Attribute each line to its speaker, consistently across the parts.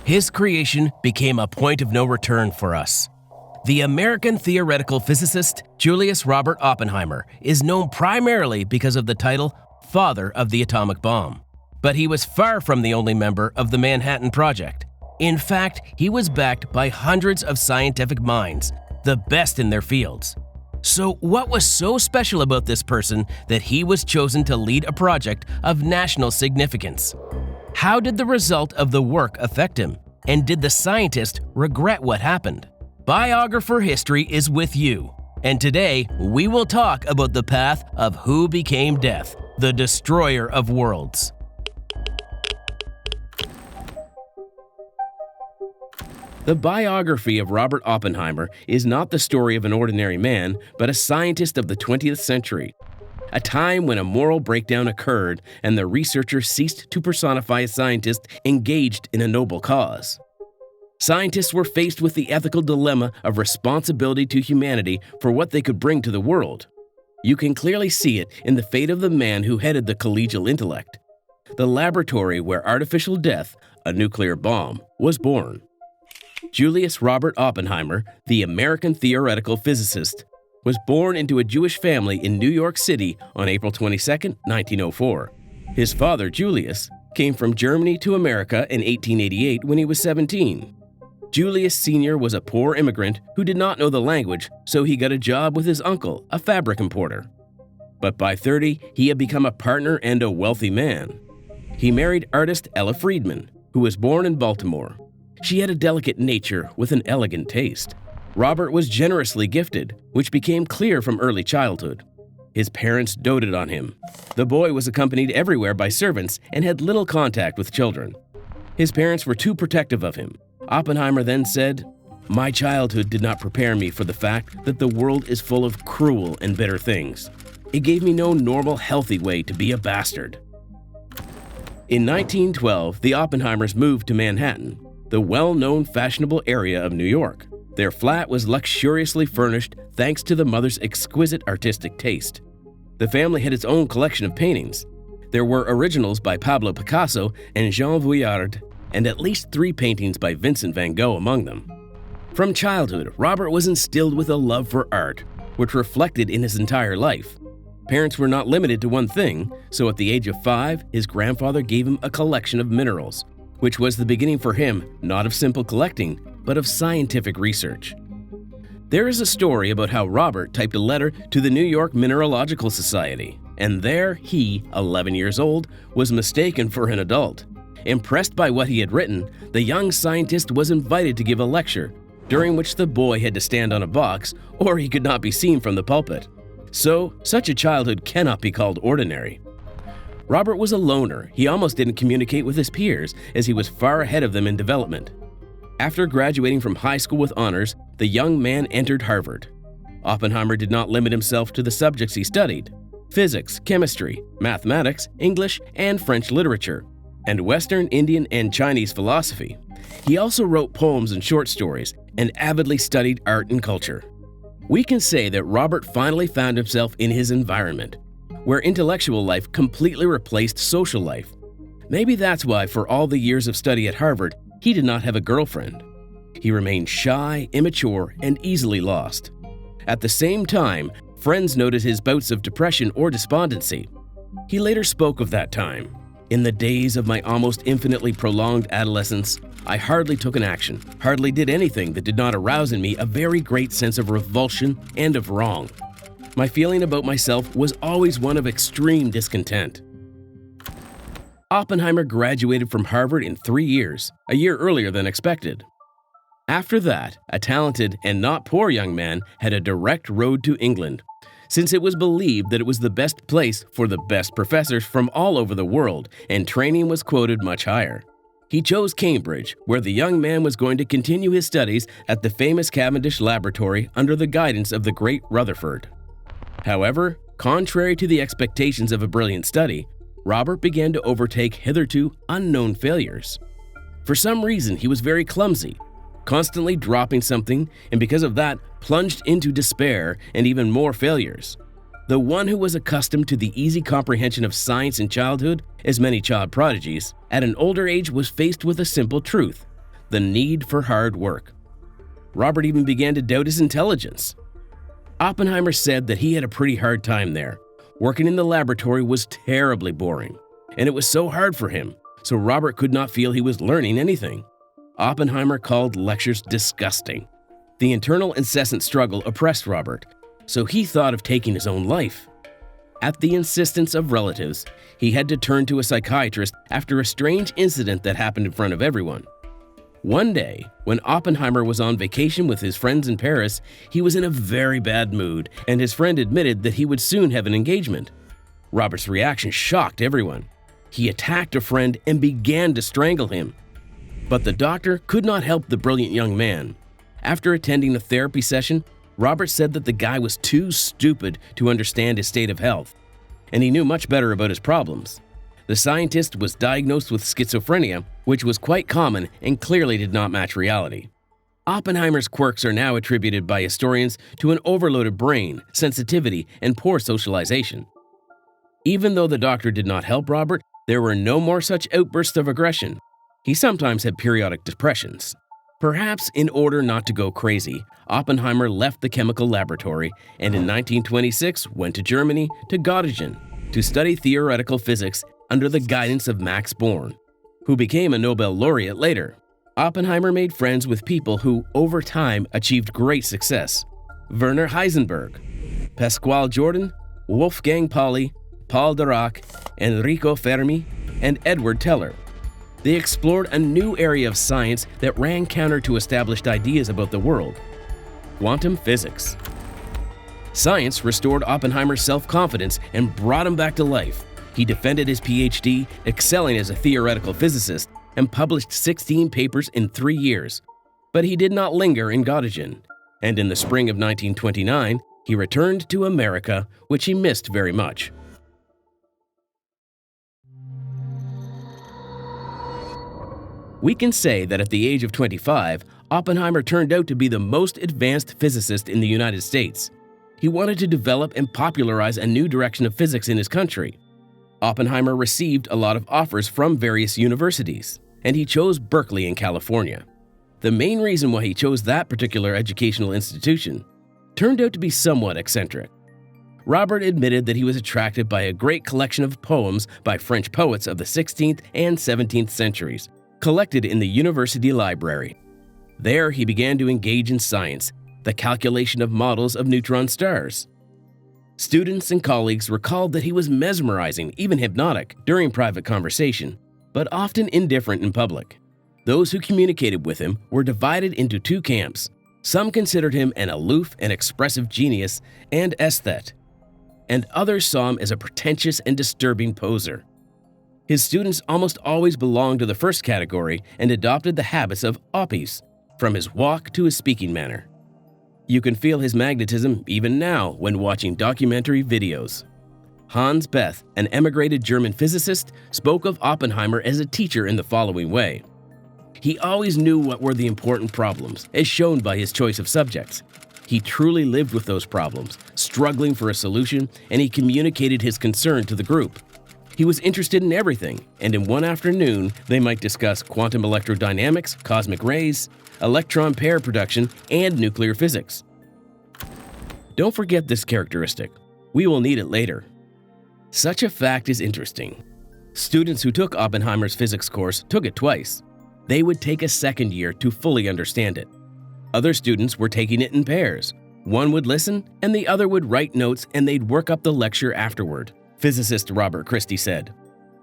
Speaker 1: his creation became a point of no return for us. The American theoretical physicist Julius Robert Oppenheimer is known primarily because of the title Father of the Atomic Bomb. But he was far from the only member of the Manhattan Project. In fact, he was backed by hundreds of scientific minds, the best in their fields. So what was so special about this person that he was chosen to lead a project of national significance? How did the result of the work affect him? And did the scientist regret what happened? Biographer history is with you. And today, we will talk about the path of who became death, the destroyer of worlds. The biography of Robert Oppenheimer is not the story of an ordinary man, but a scientist of the 20th century. A time when a moral breakdown occurred and the researcher ceased to personify a scientist engaged in a noble cause. Scientists were faced with the ethical dilemma of responsibility to humanity for what they could bring to the world. You can clearly see it in the fate of the man who headed the collegial intellect, the laboratory where artificial death, a nuclear bomb, was born. Julius Robert Oppenheimer, the American theoretical physicist, was born into a Jewish family in New York City on April 22, 1904. His father, Julius, came from Germany to America in 1888 when he was 17. Julius Sr. was a poor immigrant who did not know the language, so he got a job with his uncle, a fabric importer. But by 30, he had become a partner and a wealthy man. He married artist Ella Friedman, who was born in Baltimore. She had a delicate nature with an elegant taste. Robert was generously gifted, which became clear from early childhood. His parents doted on him. The boy was accompanied everywhere by servants and had little contact with children. His parents were too protective of him. Oppenheimer then said, "My childhood did not prepare me for the fact that the world is full of cruel and bitter things. It gave me no normal, healthy way to be a bastard." In 1912, the Oppenheimers moved to Manhattan, the well-known fashionable area of New York. Their flat was luxuriously furnished thanks to the mother's exquisite artistic taste. The family had its own collection of paintings. There were originals by Pablo Picasso and Jean Vuillard, and at least 3 paintings by Vincent van Gogh among them. From childhood, Robert was instilled with a love for art, which reflected in his entire life. Parents were not limited to one thing, so at the age of 5, his grandfather gave him a collection of minerals, which was the beginning for him not of simple collecting, but of scientific research. There is a story about how Robert typed a letter to the New York Mineralogical Society, and there he, 11 years old, was mistaken for an adult. Impressed by what he had written, the young scientist was invited to give a lecture, during which the boy had to stand on a box, or he could not be seen from the pulpit. So, such a childhood cannot be called ordinary. Robert was a loner. He almost didn't communicate with his peers, as he was far ahead of them in development. After graduating from high school with honors, the young man entered Harvard. Oppenheimer did not limit himself to the subjects he studied: physics, chemistry, mathematics, English, and French literature, and Western, Indian, and Chinese philosophy. He also wrote poems and short stories, and avidly studied art and culture. We can say that Robert finally found himself in his environment, where intellectual life completely replaced social life. Maybe that's why, for all the years of study at Harvard, he did not have a girlfriend. He remained shy, immature, and easily lost. At the same time, friends noted his bouts of depression or despondency. He later spoke of that time. "In the days of my almost infinitely prolonged adolescence, I hardly took an action, hardly did anything that did not arouse in me a very great sense of revulsion and of wrong. My feeling about myself was always one of extreme discontent." Oppenheimer graduated from Harvard in 3 years, a year earlier than expected. After that, a talented and not poor young man had a direct road to England, since it was believed that it was the best place for the best professors from all over the world, and training was quoted much higher. He chose Cambridge, where the young man was going to continue his studies at the famous Cavendish Laboratory under the guidance of the great Rutherford. However, contrary to the expectations of a brilliant study, Robert began to overtake hitherto unknown failures. For some reason, he was very clumsy, constantly dropping something, and because of that, plunged into despair and even more failures. The one who was accustomed to the easy comprehension of science in childhood, as many child prodigies, at an older age was faced with a simple truth: the need for hard work. Robert even began to doubt his intelligence. Oppenheimer said that he had a pretty hard time there. Working in the laboratory was terribly boring, and it was so hard for him, so Robert could not feel he was learning anything. Oppenheimer called lectures disgusting. The internal incessant struggle oppressed Robert, so he thought of taking his own life. At the insistence of relatives, he had to turn to a psychiatrist after a strange incident that happened in front of everyone. One day, when Oppenheimer was on vacation with his friends in Paris, he was in a very bad mood, and his friend admitted that he would soon have an engagement. Robert's reaction shocked everyone. He attacked a friend and began to strangle him. But the doctor could not help the brilliant young man. After attending a therapy session, Robert said that the guy was too stupid to understand his state of health, and he knew much better about his problems. The scientist was diagnosed with schizophrenia, which was quite common and clearly did not match reality. Oppenheimer's quirks are now attributed by historians to an overloaded brain, sensitivity, and poor socialization. Even though the doctor did not help Robert, there were no more such outbursts of aggression. He sometimes had periodic depressions. Perhaps in order not to go crazy, Oppenheimer left the chemical laboratory and in 1926 went to Germany, to Göttingen, to study theoretical physics under the guidance of Max Born, who became a Nobel laureate later. Oppenheimer made friends with people who, over time, achieved great success. Werner Heisenberg, Pascual Jordan, Wolfgang Pauli, Paul Dirac, Enrico Fermi, and Edward Teller. They explored a new area of science that ran counter to established ideas about the world: quantum physics. Science restored Oppenheimer's self-confidence and brought him back to life. He defended his PhD, excelling as a theoretical physicist, and published 16 papers in 3 years. But he did not linger in Göttingen, and in the spring of 1929, he returned to America, which he missed very much. We can say that at the age of 25, Oppenheimer turned out to be the most advanced physicist in the United States. He wanted to develop and popularize a new direction of physics in his country. Oppenheimer received a lot of offers from various universities, and he chose Berkeley in California. The main reason why he chose that particular educational institution turned out to be somewhat eccentric. Robert admitted that he was attracted by a great collection of poems by French poets of the 16th and 17th centuries, collected in the university library. There he began to engage in science, the calculation of models of neutron stars. Students and colleagues recalled that he was mesmerizing, even hypnotic, during private conversation, but often indifferent in public. Those who communicated with him were divided into two camps. Some considered him an aloof and expressive genius and aesthete, and others saw him as a pretentious and disturbing poser. His students almost always belonged to the first category and adopted the habits of Oppies, from his walk to his speaking manner. You can feel his magnetism even now when watching documentary videos. Hans Bethe, an emigrated German physicist, spoke of Oppenheimer as a teacher in the following way. He always knew what were the important problems, as shown by his choice of subjects. He truly lived with those problems, struggling for a solution, and he communicated his concern to the group. He was interested in everything, and in one afternoon, they might discuss quantum electrodynamics, cosmic rays, electron pair production, and nuclear physics. Don't forget this characteristic. We will need it later. Such a fact is interesting. Students who took Oppenheimer's physics course took it twice. They would take a second year to fully understand it. Other students were taking it in pairs. One would listen, and the other would write notes, and they'd work up the lecture afterward, physicist Robert Christie said.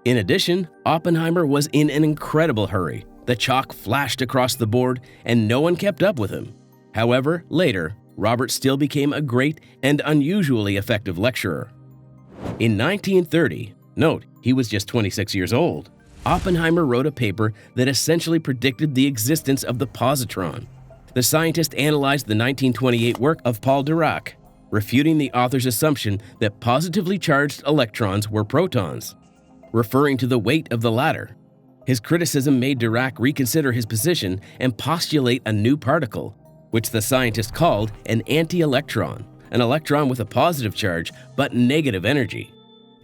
Speaker 1: In addition, Oppenheimer was in an incredible hurry. The chalk flashed across the board, and no one kept up with him. However, later, Robert still became a great and unusually effective lecturer. In 1930, note, he was just 26 years old, Oppenheimer wrote a paper that essentially predicted the existence of the positron. The scientist analyzed the 1928 work of Paul Dirac, refuting the author's assumption that positively charged electrons were protons, referring to the weight of the latter. His criticism made Dirac reconsider his position and postulate a new particle, which the scientist called an anti-electron, an electron with a positive charge but negative energy.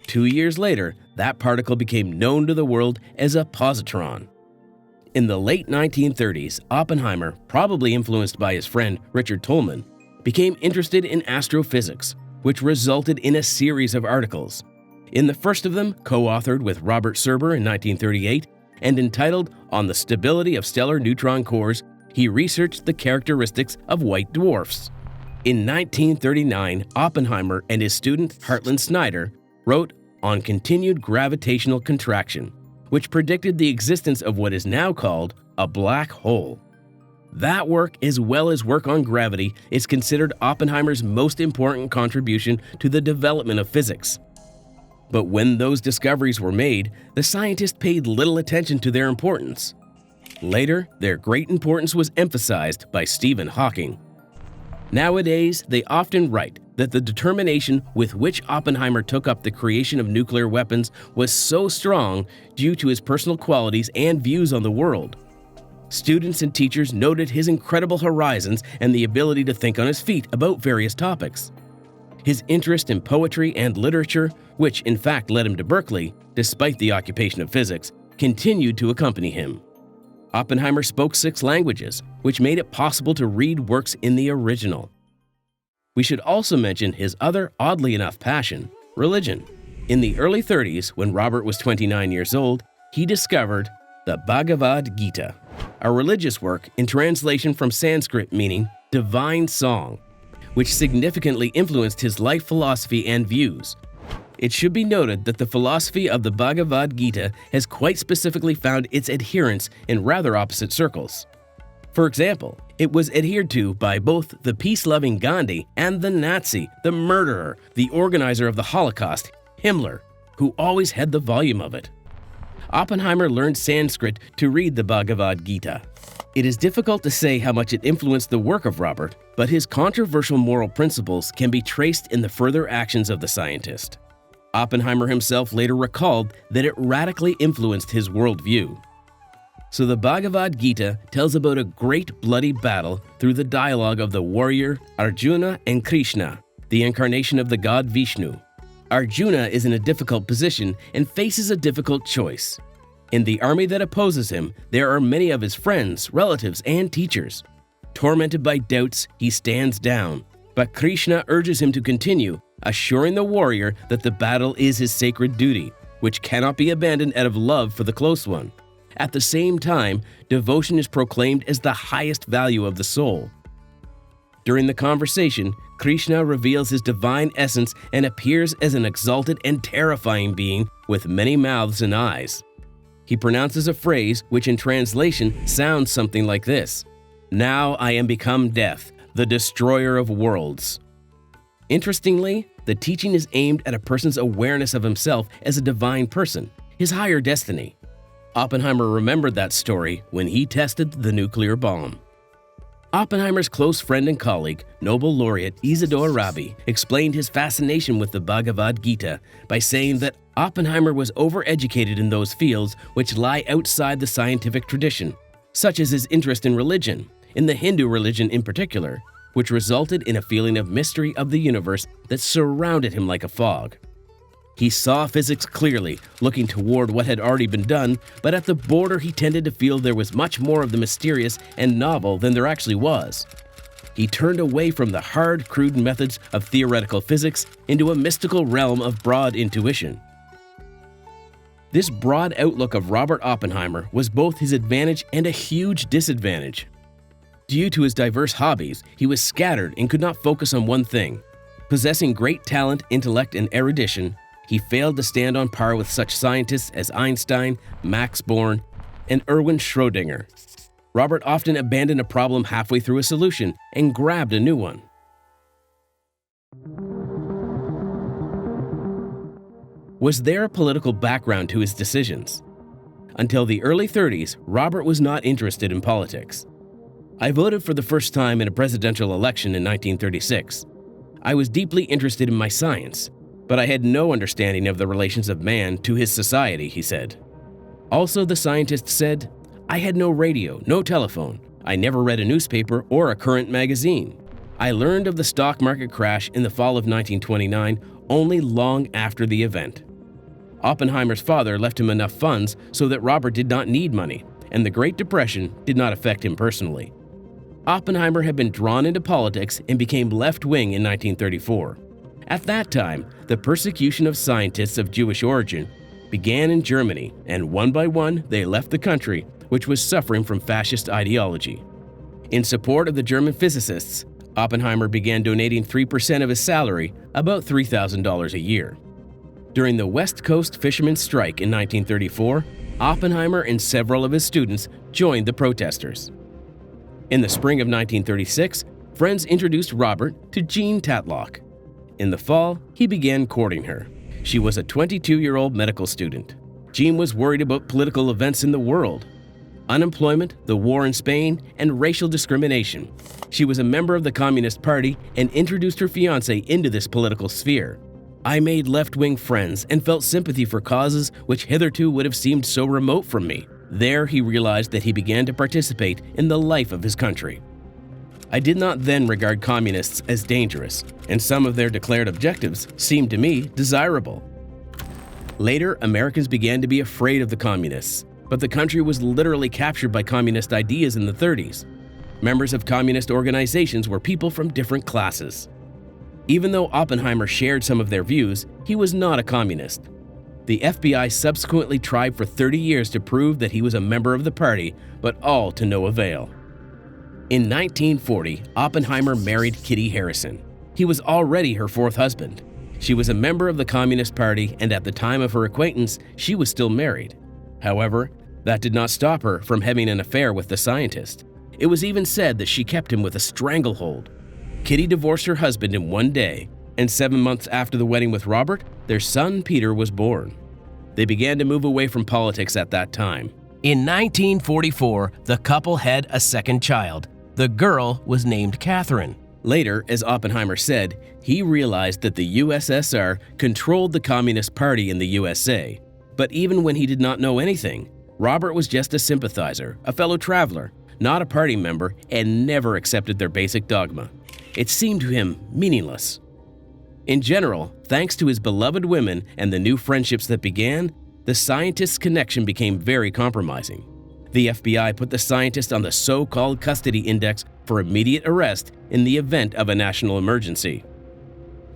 Speaker 1: 2 years later, that particle became known to the world as a positron. In the late 1930s, Oppenheimer, probably influenced by his friend Richard Tolman, became interested in astrophysics, which resulted in a series of articles. In the first of them, co-authored with Robert Serber in 1938 and entitled On the Stability of Stellar Neutron Cores, he researched the characteristics of white dwarfs. In 1939, Oppenheimer and his student Hartland Snyder wrote On Continued Gravitational Contraction, which predicted the existence of what is now called a black hole. That work, as well as work on gravity, is considered Oppenheimer's most important contribution to the development of physics. But when those discoveries were made, the scientists paid little attention to their importance. Later, their great importance was emphasized by Stephen Hawking. Nowadays, they often write that the determination with which Oppenheimer took up the creation of nuclear weapons was so strong due to his personal qualities and views on the world. Students and teachers noted his incredible horizons and the ability to think on his feet about various topics. His interest in poetry and literature, which in fact led him to Berkeley, despite the occupation of physics, continued to accompany him. Oppenheimer spoke 6 languages, which made it possible to read works in the original. We should also mention his other, oddly enough, passion, religion. In the early 30s, when Robert was 29 years old, he discovered the Bhagavad Gita, a religious work in translation from Sanskrit meaning divine song, which significantly influenced his life philosophy and views. It should be noted that the philosophy of the Bhagavad Gita has quite specifically found its adherents in rather opposite circles. For example, it was adhered to by both the peace-loving Gandhi and the Nazi, the murderer, the organizer of the Holocaust, Himmler, who always had the volume of it. Oppenheimer learned Sanskrit to read the Bhagavad Gita. It is difficult to say how much it influenced the work of Robert, but his controversial moral principles can be traced in the further actions of the scientist. Oppenheimer himself later recalled that it radically influenced his worldview. So the Bhagavad Gita tells about a great bloody battle through the dialogue of the warrior Arjuna and Krishna, the incarnation of the god Vishnu. Arjuna is in a difficult position and faces a difficult choice. In the army that opposes him, there are many of his friends, relatives, and teachers. Tormented by doubts, he stands down, but Krishna urges him to continue, assuring the warrior that the battle is his sacred duty, which cannot be abandoned out of love for the close one. At the same time, devotion is proclaimed as the highest value of the soul. During the conversation, Krishna reveals his divine essence and appears as an exalted and terrifying being with many mouths and eyes. He pronounces a phrase which in translation sounds something like this: "Now I am become death, the destroyer of worlds." Interestingly, the teaching is aimed at a person's awareness of himself as a divine person, his higher destiny. Oppenheimer remembered that story when he tested the nuclear bomb. Oppenheimer's close friend and colleague, Nobel laureate Isidore Rabi, explained his fascination with the Bhagavad Gita by saying that Oppenheimer was overeducated in those fields which lie outside the scientific tradition, such as his interest in religion, in the Hindu religion in particular, which resulted in a feeling of mystery of the universe that surrounded him like a fog. He saw physics clearly, looking toward what had already been done, but at the border he tended to feel there was much more of the mysterious and novel than there actually was. He turned away from the hard, crude methods of theoretical physics into a mystical realm of broad intuition. This broad outlook of Robert Oppenheimer was both his advantage and a huge disadvantage. Due to his diverse hobbies, he was scattered and could not focus on one thing. Possessing great talent, intellect, and erudition, he failed to stand on par with such scientists as Einstein, Max Born, and Erwin Schrödinger. Robert often abandoned a problem halfway through a solution and grabbed a new one. Was there a political background to his decisions? Until the early 30s, Robert was not interested in politics. I voted for the first time in a presidential election in 1936. I was deeply interested in my science, but I had no understanding of the relations of man to his society, he said. Also, the scientist said, I had no radio, no telephone. I never read a newspaper or a current magazine. I learned of the stock market crash in the fall of 1929 only long after the event. Oppenheimer's father left him enough funds so that Robert did not need money, and the Great Depression did not affect him personally. Oppenheimer had been drawn into politics and became left-wing in 1934. At that time, the persecution of scientists of Jewish origin began in Germany, and one by one they left the country, which was suffering from fascist ideology. In support of the German physicists, Oppenheimer began donating 3% of his salary, about $3,000 a year. During the West Coast fishermen's strike in 1934, Oppenheimer and several of his students joined the protesters. In the spring of 1936, friends introduced Robert to Jean Tatlock. In the fall, he began courting her. She was a 22-year-old medical student. Jean was worried about political events in the world: unemployment, the war in Spain, and racial discrimination. She was a member of the Communist Party and introduced her fiancé into this political sphere. I made left-wing friends and felt sympathy for causes which hitherto would have seemed so remote from me. There he realized that he began to participate in the life of his country. I did not then regard communists as dangerous, and some of their declared objectives seemed to me desirable. Later, Americans began to be afraid of the communists, but the country was literally captured by communist ideas in the 30s. Members of communist organizations were people from different classes. Even though Oppenheimer shared some of their views, he was not a communist. The FBI subsequently tried for 30 years to prove that he was a member of the party, but all to no avail. In 1940, Oppenheimer married Kitty Harrison. He was already her fourth husband. She was a member of the Communist Party, and at the time of her acquaintance, she was still married. However, that did not stop her from having an affair with the scientist. It was even said that she kept him with a stranglehold. Kitty divorced her husband in one day, and 7 months after the wedding with Robert, their son Peter was born. They began to move away from politics at that time. In 1944, the couple had a second child. The girl was named Catherine. Later, as Oppenheimer said, he realized that the USSR controlled the Communist Party in the USA. But even when he did not know anything, Robert was just a sympathizer, a fellow traveler, not a party member, and never accepted their basic dogma. It seemed to him meaningless. In general, thanks to his beloved women and the new friendships that began, the scientist's connection became very compromising. The FBI put the scientist on the so-called custody index for immediate arrest in the event of a national emergency.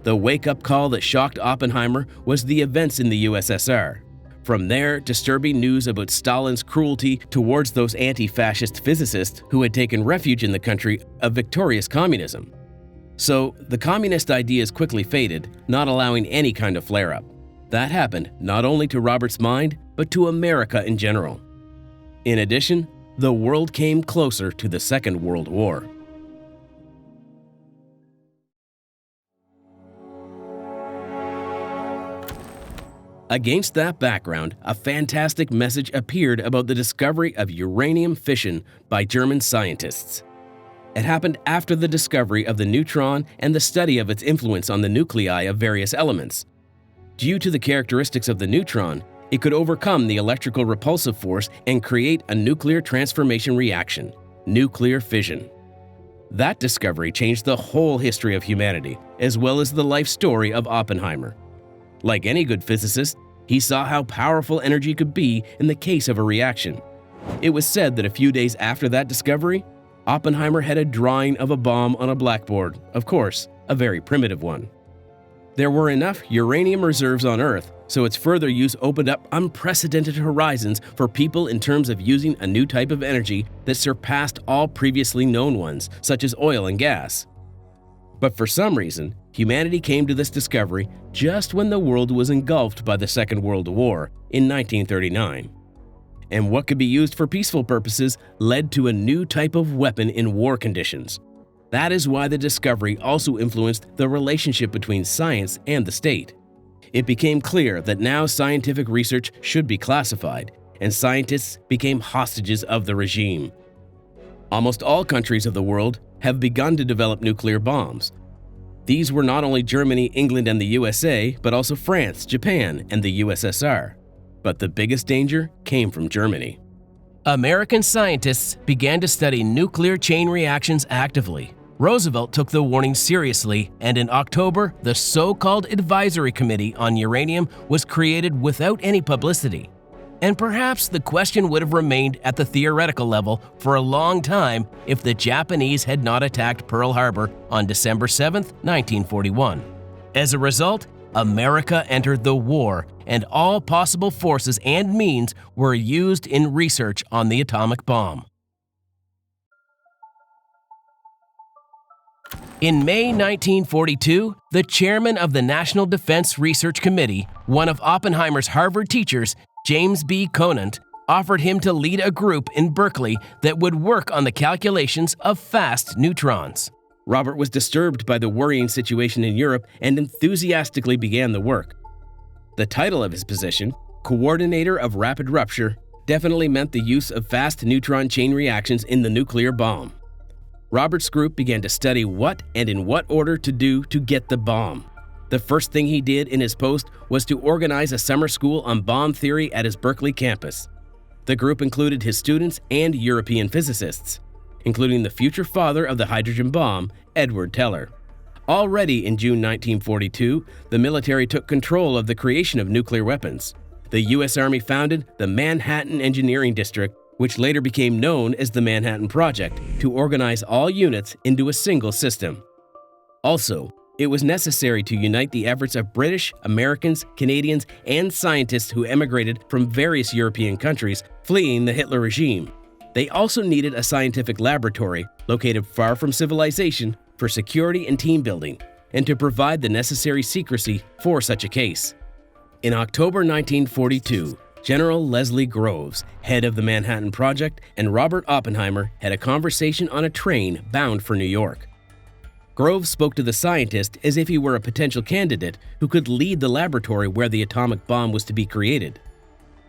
Speaker 1: The wake-up call that shocked Oppenheimer was the events in the USSR. From there, disturbing news about Stalin's cruelty towards those anti-fascist physicists who had taken refuge in the country of victorious communism. So, the communist ideas quickly faded, not allowing any kind of flare-up. That happened not only to Robert's mind, but to America in general. In addition, the world came closer to the Second World War. Against that background, a fantastic message appeared about the discovery of uranium fission by German scientists. It happened after the discovery of the neutron and the study of its influence on the nuclei of various elements. Due to the characteristics of the neutron, it could overcome the electrical repulsive force and create a nuclear transformation reaction, nuclear fission. That discovery changed the whole history of humanity, as well as the life story of Oppenheimer. Like any good physicist, he saw how powerful energy could be in the case of a reaction. It was said that a few days after that discovery, Oppenheimer had a drawing of a bomb on a blackboard, of course, a very primitive one. There were enough uranium reserves on Earth, so its further use opened up unprecedented horizons for people in terms of using a new type of energy that surpassed all previously known ones, such as oil and gas. But for some reason, humanity came to this discovery just when the world was engulfed by the Second World War in 1939. And what could be used for peaceful purposes led to a new type of weapon in war conditions. That is why the discovery also influenced the relationship between science and the state. It became clear that now scientific research should be classified, and scientists became hostages of the regime. Almost all countries of the world have begun to develop nuclear bombs. These were not only Germany, England, and the USA, but also France, Japan, and the USSR. But the biggest danger came from Germany. American scientists began to study nuclear chain reactions actively. Roosevelt took the warning seriously, and in October, the so-called Advisory Committee on Uranium was created without any publicity.
Speaker 2: And perhaps the question would have remained at the theoretical level for a long time if the Japanese had not attacked Pearl Harbor on December 7, 1941. As a result, America entered the war, and all possible forces and means were used in research on the atomic bomb. In May 1942, the chairman of the National Defense Research Committee, one of Oppenheimer's Harvard teachers, James B. Conant, offered him to lead a group in Berkeley that would work on the calculations of fast neutrons.
Speaker 1: Robert was disturbed by the worrying situation in Europe and enthusiastically began the work. The title of his position, Coordinator of Rapid Rupture, definitely meant the use of fast neutron chain reactions in the nuclear bomb. Robert's group began to study what and in what order to do to get the bomb. The first thing he did in his post was to organize a summer school on bomb theory at his Berkeley campus. The group included his students and European physicists, including the future father of the hydrogen bomb, Edward Teller. Already in June 1942, the military took control of the creation of nuclear weapons. The U.S. Army founded the Manhattan Engineering District, which later became known as the Manhattan Project, to organize all units into a single system. Also, it was necessary to unite the efforts of British, Americans, Canadians, and scientists who emigrated from various European countries fleeing the Hitler regime. They also needed a scientific laboratory located far from civilization for security and team building, and to provide the necessary secrecy for such a case. In October 1942, General Leslie Groves, head of the Manhattan Project, and Robert Oppenheimer had a conversation on a train bound for New York. Groves spoke to the scientist as if he were a potential candidate who could lead the laboratory where the atomic bomb was to be created.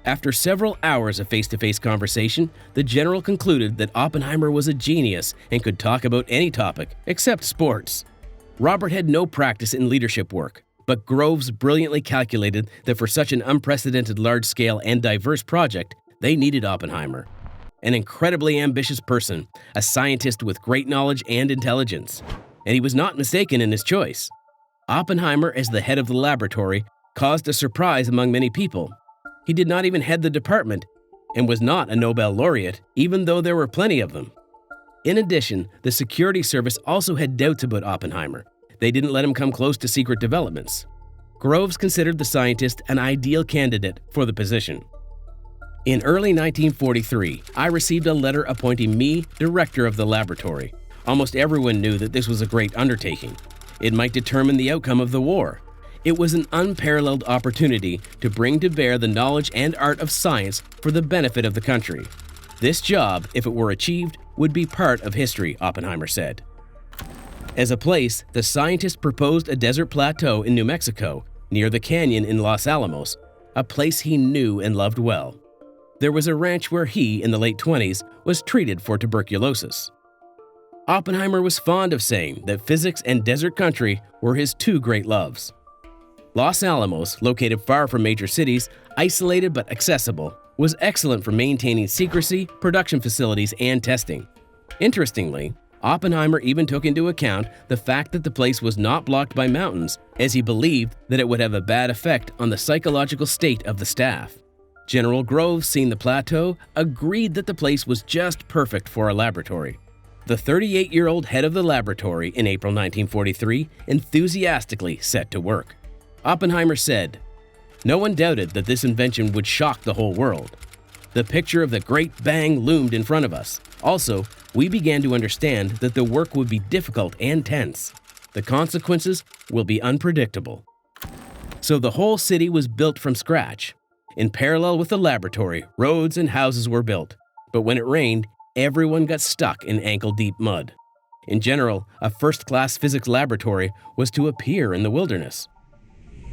Speaker 1: After several hours of face-to-face conversation, the general concluded that Oppenheimer was a genius and could talk about any topic except sports. Robert had no practice in leadership work, but Groves brilliantly calculated that for such an unprecedented large-scale and diverse project, they needed Oppenheimer. An incredibly ambitious person, a scientist with great knowledge and intelligence. And he was not mistaken in his choice. Oppenheimer, as the head of the laboratory, caused a surprise among many people. He did not even head the department and was not a Nobel laureate, even though there were plenty of them. In addition, the security service also had doubts about Oppenheimer. They didn't let him come close to secret developments. Groves considered the scientist an ideal candidate for the position. In early 1943, I received a letter appointing me director of the laboratory. Almost everyone knew that this was a great undertaking. It might determine the outcome of the war. It was an unparalleled opportunity to bring to bear the knowledge and art of science for the benefit of the country. This job, if it were achieved, would be part of history, Oppenheimer said. As a place, the scientist proposed a desert plateau in New Mexico, near the canyon in Los Alamos, a place he knew and loved well. There was a ranch where he, in the late 20s, was treated for tuberculosis. Oppenheimer was fond of saying that physics and desert country were his two great loves. Los Alamos, located far from major cities, isolated but accessible, was excellent for maintaining secrecy, production facilities, and testing. Interestingly, Oppenheimer even took into account the fact that the place was not blocked by mountains, as he believed that it would have a bad effect on the psychological state of the staff. General Groves, seeing the plateau, agreed that the place was just perfect for a laboratory. The 38-year-old head of the laboratory in April 1943 enthusiastically set to work. Oppenheimer said, "No one doubted that this invention would shock the whole world. The picture of the Great Bang loomed in front of us. Also, we began to understand that the work would be difficult and tense. The consequences will be unpredictable." So the whole city was built from scratch. In parallel with the laboratory, roads and houses were built. But when it rained, everyone got stuck in ankle-deep mud. In general, a first-class physics laboratory was to appear in the wilderness.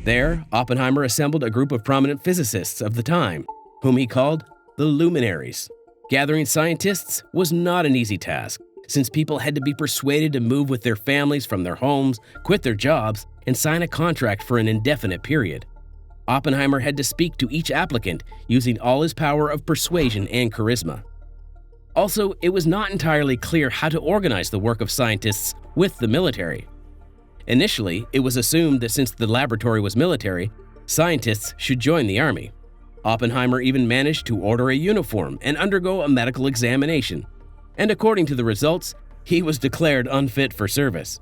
Speaker 1: There, Oppenheimer assembled a group of prominent physicists of the time, whom he called the luminaries. Gathering scientists was not an easy task, since people had to be persuaded to move with their families from their homes, quit their jobs, and sign a contract for an indefinite period. Oppenheimer had to speak to each applicant using all his power of persuasion and charisma. Also, it was not entirely clear how to organize the work of scientists with the military. Initially, it was assumed that since the laboratory was military, scientists should join the army. Oppenheimer even managed to order a uniform and undergo a medical examination. And according to the results, he was declared unfit for service.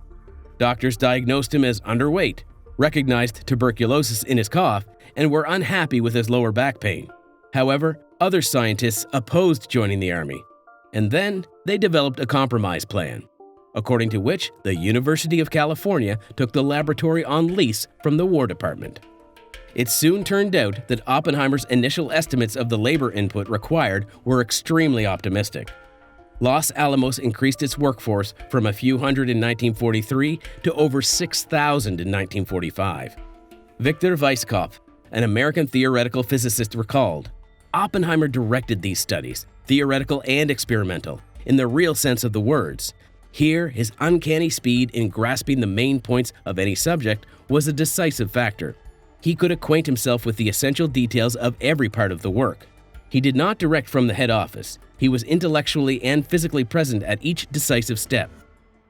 Speaker 1: Doctors diagnosed him as underweight, recognized tuberculosis in his cough, and were unhappy with his lower back pain. However, other scientists opposed joining the Army, and then they developed a compromise plan, according to which the University of California took the laboratory on lease from the War Department. It soon turned out that Oppenheimer's initial estimates of the labor input required were extremely optimistic. Los Alamos increased its workforce from a few hundred in 1943 to over 6,000 in 1945. Victor Weisskopf, an American theoretical physicist, recalled, "Oppenheimer directed these studies, theoretical and experimental, in the real sense of the words. Here, his uncanny speed in grasping the main points of any subject was a decisive factor. He could acquaint himself with the essential details of every part of the work. He did not direct from the head office. He was intellectually and physically present at each decisive step.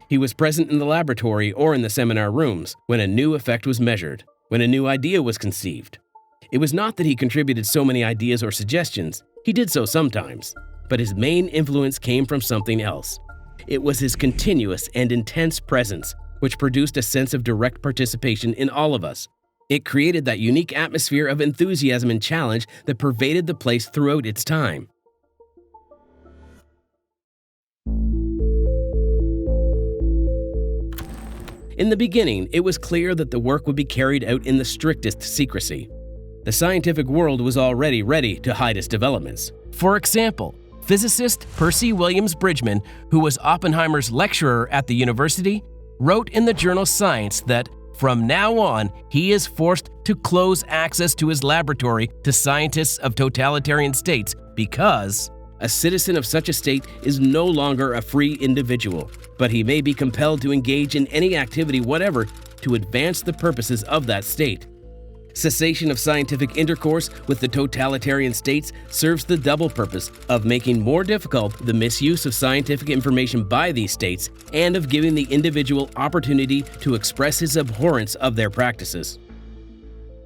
Speaker 1: He was present in the laboratory or in the seminar rooms when a new effect was measured, when a new idea was conceived. It was not that he contributed so many ideas or suggestions. He did so sometimes, but his main influence came from something else. It was his continuous and intense presence, which produced a sense of direct participation in all of us. It created that unique atmosphere of enthusiasm and challenge that pervaded the place throughout its time." In the beginning, it was clear that the work would be carried out in the strictest secrecy. The scientific world was already ready to hide its developments.
Speaker 2: For example, physicist Percy Williams Bridgman, who was Oppenheimer's lecturer at the university, wrote in the journal Science that from now on, he is forced to close access to his laboratory to scientists of totalitarian states because
Speaker 1: a citizen of such a state is no longer a free individual, but he may be compelled to engage in any activity whatever to advance the purposes of that state. Cessation of scientific intercourse with the totalitarian states serves the double purpose of making more difficult the misuse of scientific information by these states and of giving the individual opportunity to express his abhorrence of their practices.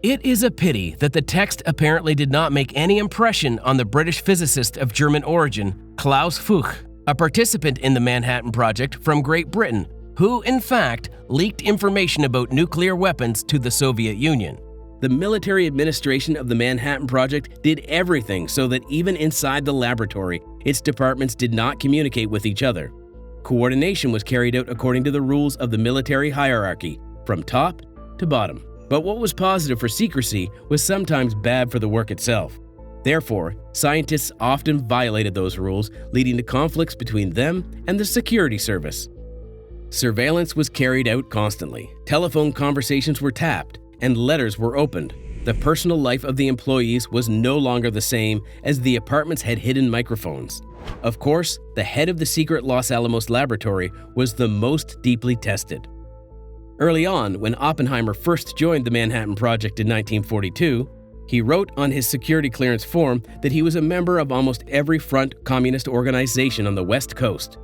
Speaker 2: It is a pity that the text apparently did not make any impression on the British physicist of German origin, Klaus Fuchs, a participant in the Manhattan Project from Great Britain, who, in fact, leaked information about nuclear weapons to the Soviet Union.
Speaker 1: The military administration of the Manhattan Project did everything so that even inside the laboratory, its departments did not communicate with each other. Coordination was carried out according to the rules of the military hierarchy, from top to bottom. But what was positive for secrecy was sometimes bad for the work itself. Therefore, scientists often violated those rules, leading to conflicts between them and the security service. Surveillance was carried out constantly. Telephone conversations were tapped, and letters were opened. The personal life of the employees was no longer the same, as the apartments had hidden microphones. Of course, the head of the secret Los Alamos laboratory was the most deeply tested. Early on, when Oppenheimer first joined the Manhattan Project in 1942, he wrote on his security clearance form that he was a member of almost every front communist organization on the West Coast.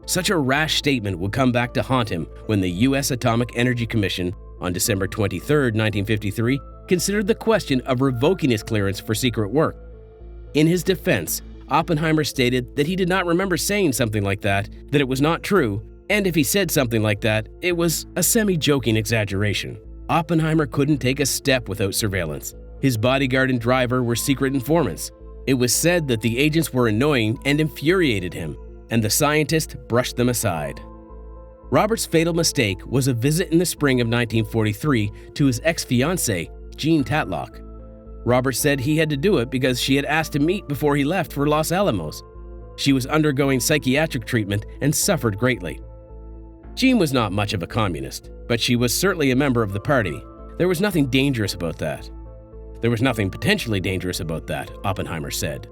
Speaker 1: Such a rash statement would come back to haunt him when the U.S. Atomic Energy Commission, on December 23, 1953, considered the question of revoking his clearance for secret work. In his defense, Oppenheimer stated that he did not remember saying something like that it was not true, and if he said something like that, it was a semi-joking exaggeration. Oppenheimer couldn't take a step without surveillance. His bodyguard and driver were secret informants. It was said that the agents were annoying and infuriated him, and the scientist brushed them aside. Robert's fatal mistake was a visit in the spring of 1943 to his ex-fiancée, Jean Tatlock. Robert said he had to do it because she had asked to meet before he left for Los Alamos. She was undergoing psychiatric treatment and suffered greatly. Jean was not much of a communist, but she was certainly a member of the party. There was nothing dangerous about that. There was nothing potentially dangerous about that, Oppenheimer said.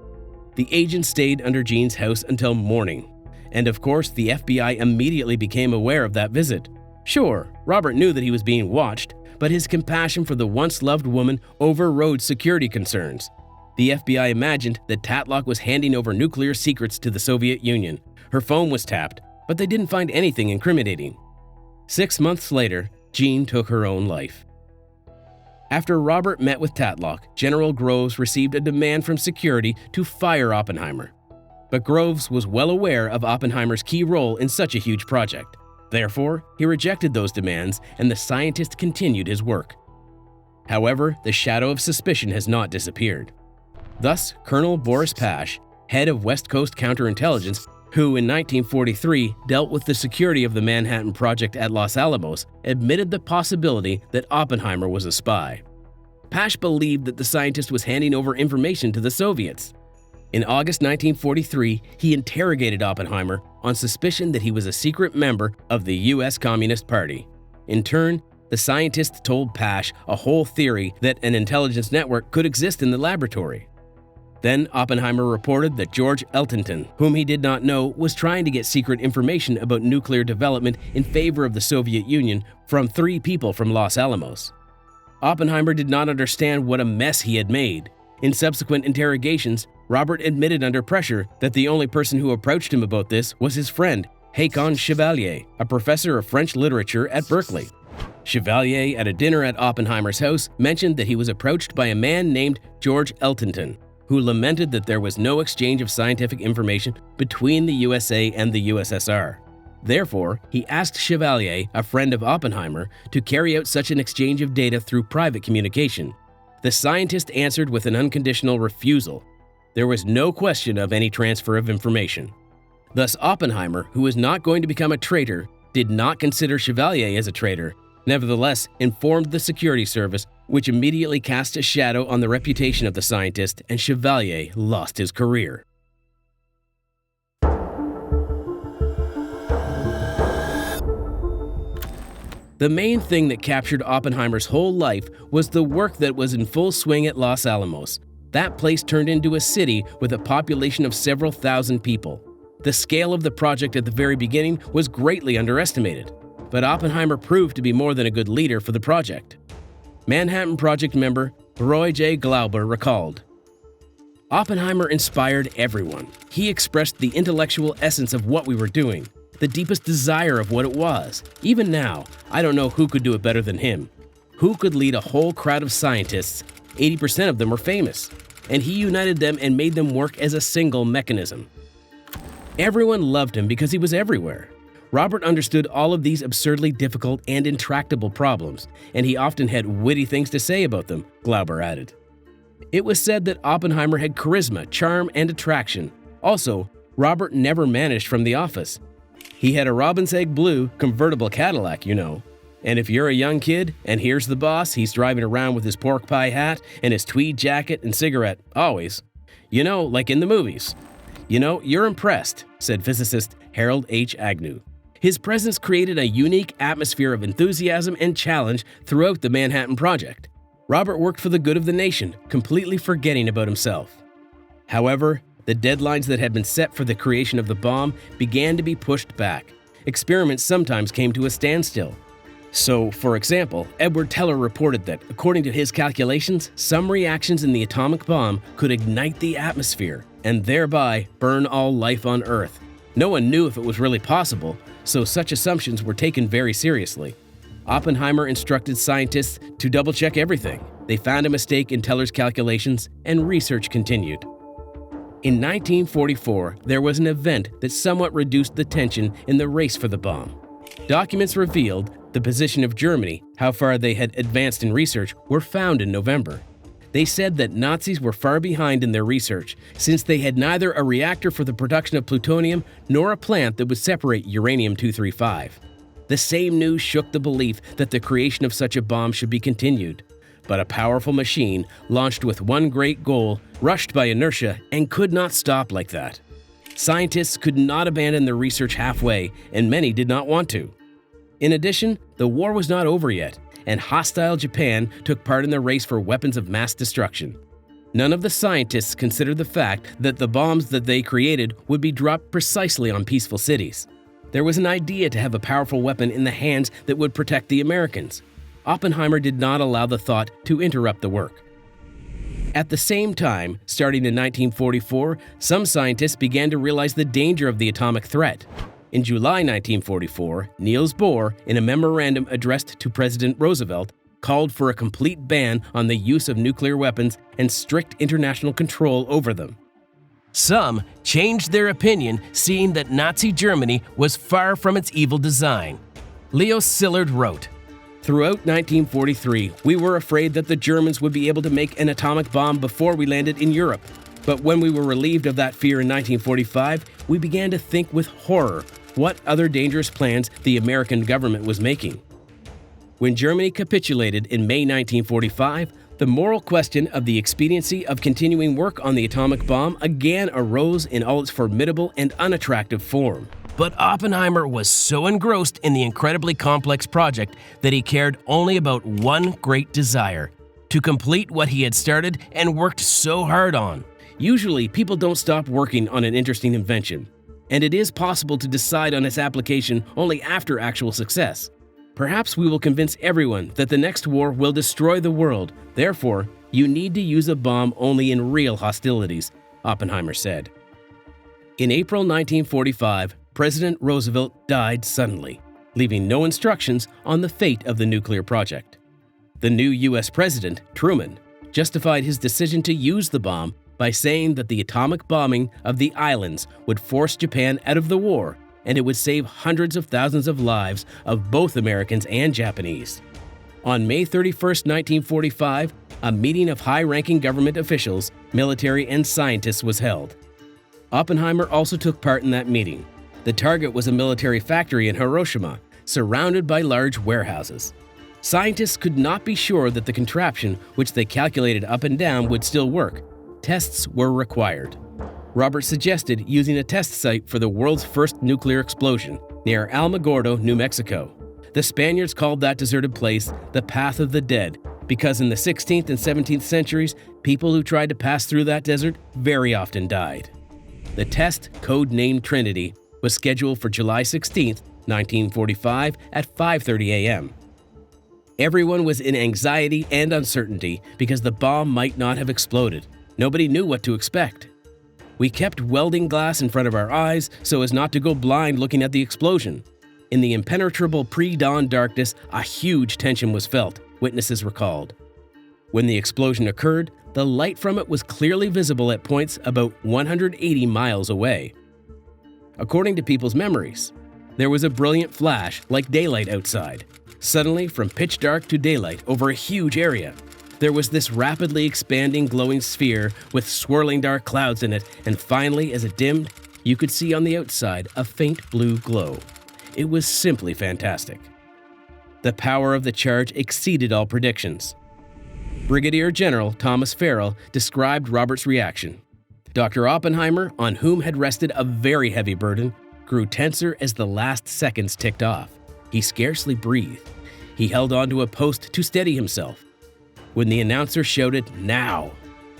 Speaker 1: The agent stayed under Jean's house until morning. And of course, the FBI immediately became aware of that visit. Sure, Robert knew that he was being watched, but his compassion for the once-loved woman overrode security concerns. The FBI imagined that Tatlock was handing over nuclear secrets to the Soviet Union. Her phone was tapped, but they didn't find anything incriminating. 6 months later, Jean took her own life. After Robert met with Tatlock, General Groves received a demand from security to fire Oppenheimer. But Groves was well aware of Oppenheimer's key role in such a huge project. Therefore, he rejected those demands and the scientist continued his work. However, the shadow of suspicion has not disappeared. Thus, Colonel Boris Pash, head of West Coast Counterintelligence, who in 1943 dealt with the security of the Manhattan Project at Los Alamos, admitted the possibility that Oppenheimer was a spy. Pash believed that the scientist was handing over information to the Soviets. In August 1943, he interrogated Oppenheimer on suspicion that he was a secret member of the U.S. Communist Party. In turn, the scientist told Pash a whole theory that an intelligence network could exist in the laboratory. Then Oppenheimer reported that George Eltington, whom he did not know, was trying to get secret information about nuclear development in favor of the Soviet Union from 3 people from Los Alamos. Oppenheimer did not understand what a mess he had made. In subsequent interrogations, Robert admitted under pressure that the only person who approached him about this was his friend, Hakon Chevalier, a professor of French literature at Berkeley. Chevalier, at a dinner at Oppenheimer's house, mentioned that he was approached by a man named George Eltington, who lamented that there was no exchange of scientific information between the USA and the USSR. Therefore, he asked Chevalier, a friend of Oppenheimer, to carry out such an exchange of data through private communication. The scientist answered with an unconditional refusal. There was no question of any transfer of information. Thus, Oppenheimer, who was not going to become a traitor, did not consider Chevalier as a traitor, nevertheless informed the security service, which immediately cast a shadow on the reputation of the scientist, and Chevalier lost his career. The main thing that captured Oppenheimer's whole life was the work that was in full swing at Los Alamos. That place turned into a city with a population of several thousand people. The scale of the project at the very beginning was greatly underestimated, but Oppenheimer proved to be more than a good leader for the project. Manhattan Project member Roy J. Glauber recalled, "Oppenheimer inspired everyone. He expressed the intellectual essence of what we were doing, the deepest desire of what it was. Even now, I don't know who could do it better than him. Who could lead a whole crowd of scientists? 80% of them were famous, and he united them and made them work as a single mechanism. Everyone loved him because he was everywhere. Robert understood all of these absurdly difficult and intractable problems, and he often had witty things to say about them," Glauber added. It was said that Oppenheimer had charisma, charm, and attraction. Also, Robert never managed from the office. He had a Robin's Egg Blue convertible Cadillac, you know. And if you're a young kid, and here's the boss, he's driving around with his pork pie hat and his tweed jacket and cigarette, always. You know, like in the movies. You know, you're impressed, said physicist Harold H. Agnew. His presence created a unique atmosphere of enthusiasm and challenge throughout the Manhattan Project. Robert worked for the good of the nation, completely forgetting about himself. However, the deadlines that had been set for the creation of the bomb began to be pushed back. Experiments sometimes came to a standstill. So, for example, Edward Teller reported that, according to his calculations, some reactions in the atomic bomb could ignite the atmosphere and thereby burn all life on Earth. No one knew if it was really possible, so such assumptions were taken very seriously. Oppenheimer instructed scientists to double-check everything. They found a mistake in Teller's calculations, and research continued. In 1944, there was an event that somewhat reduced the tension in the race for the bomb. Documents revealed the position of Germany, how far they had advanced in research, were found in November. They said that Nazis were far behind in their research, since they had neither a reactor for the production of plutonium nor a plant that would separate uranium-235. The same news shook the belief that the creation of such a bomb should be continued. But a powerful machine, launched with one great goal, rushed by inertia and could not stop like that. Scientists could not abandon their research halfway, and many did not want to. In addition, the war was not over yet, and hostile Japan took part in the race for weapons of mass destruction. None of the scientists considered the fact that the bombs that they created would be dropped precisely on peaceful cities. There was an idea to have a powerful weapon in the hands that would protect the Americans. Oppenheimer did not allow the thought to interrupt the work. At the same time, starting in 1944, some scientists began to realize the danger of the atomic threat. In July 1944, Niels Bohr, in a memorandum addressed to President Roosevelt, called for a complete ban on the use of nuclear weapons and strict international control over them.
Speaker 2: Some changed their opinion, seeing that Nazi Germany was far from its evil design. Leo Szilard wrote,
Speaker 1: "Throughout 1943, we were afraid that the Germans would be able to make an atomic bomb before we landed in Europe. But when we were relieved of that fear in 1945, we began to think with horror what other dangerous plans the American government was making. When Germany capitulated in May 1945, the moral question of the expediency of continuing work on the atomic bomb again arose in all its formidable and unattractive form.
Speaker 2: But Oppenheimer was so engrossed in the incredibly complex project that he cared only about one great desire: to complete what he had started and worked so hard on.
Speaker 1: Usually, people don't stop working on an interesting invention, and it is possible to decide on its application only after actual success. Perhaps we will convince everyone that the next war will destroy the world. Therefore, you need to use a bomb only in real hostilities," Oppenheimer said. In April 1945, President Roosevelt died suddenly, leaving no instructions on the fate of the nuclear project. The new U.S. President, Truman, justified his decision to use the bomb by saying that the atomic bombing of the islands would force Japan out of the war, and it would save hundreds of thousands of lives of both Americans and Japanese. On May 31, 1945, a meeting of high-ranking government officials, military, and scientists was held. Oppenheimer also took part in that meeting. The target was a military factory in Hiroshima, surrounded by large warehouses. Scientists could not be sure that the contraption, which they calculated up and down, would still work. Tests were required. Robert suggested using a test site for the world's first nuclear explosion near Alamogordo, New Mexico. The Spaniards called that deserted place the Path of the Dead because in the 16th and 17th centuries, people who tried to pass through that desert very often died. The test, code-named Trinity, was scheduled for July 16, 1945 at 5:30 a.m. Everyone was in anxiety and uncertainty because the bomb might not have exploded. Nobody knew what to expect. We kept welding glass in front of our eyes so as not to go blind looking at the explosion. In the impenetrable pre-dawn darkness, a huge tension was felt, witnesses recalled. When the explosion occurred, the light from it was clearly visible at points about 180 miles away. According to people's memories, there was a brilliant flash like daylight outside. Suddenly, from pitch dark to daylight over a huge area, there was this rapidly expanding glowing sphere with swirling dark clouds in it, and finally, as it dimmed, you could see on the outside a faint blue glow. It was simply fantastic. The power of the charge exceeded all predictions. Brigadier General Thomas Farrell described Robert's reaction. Dr. Oppenheimer, on whom had rested a very heavy burden, grew tenser as the last seconds ticked off. He scarcely breathed. He held onto a post to steady himself. When the announcer shouted, "Now!"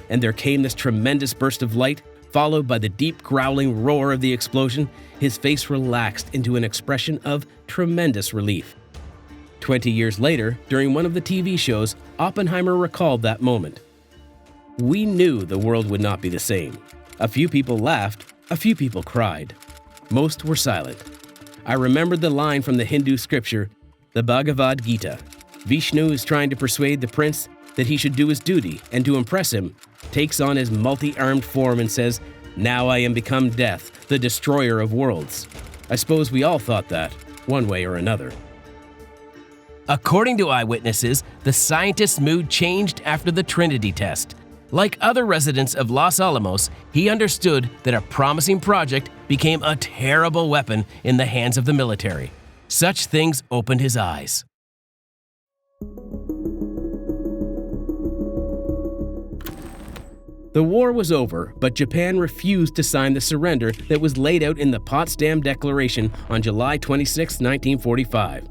Speaker 1: and there came this tremendous burst of light, followed by the deep growling roar of the explosion, his face relaxed into an expression of tremendous relief. 20 years later, during one of the TV shows, Oppenheimer recalled that moment. "We knew the world would not be the same. A few people laughed, a few people cried. Most were silent. I remembered the line from the Hindu scripture, the Bhagavad Gita. Vishnu is trying to persuade the prince that he should do his duty, and to impress him, takes on his multi-armed form and says, 'Now I am become death, the destroyer of worlds.' I suppose we all thought that, one way or another."
Speaker 2: According to eyewitnesses, the scientist's mood changed after the Trinity test. Like other residents of Los Alamos, he understood that a promising project became a terrible weapon in the hands of the military. Such things opened his eyes.
Speaker 1: The war was over, but Japan refused to sign the surrender that was laid out in the Potsdam Declaration on July 26, 1945.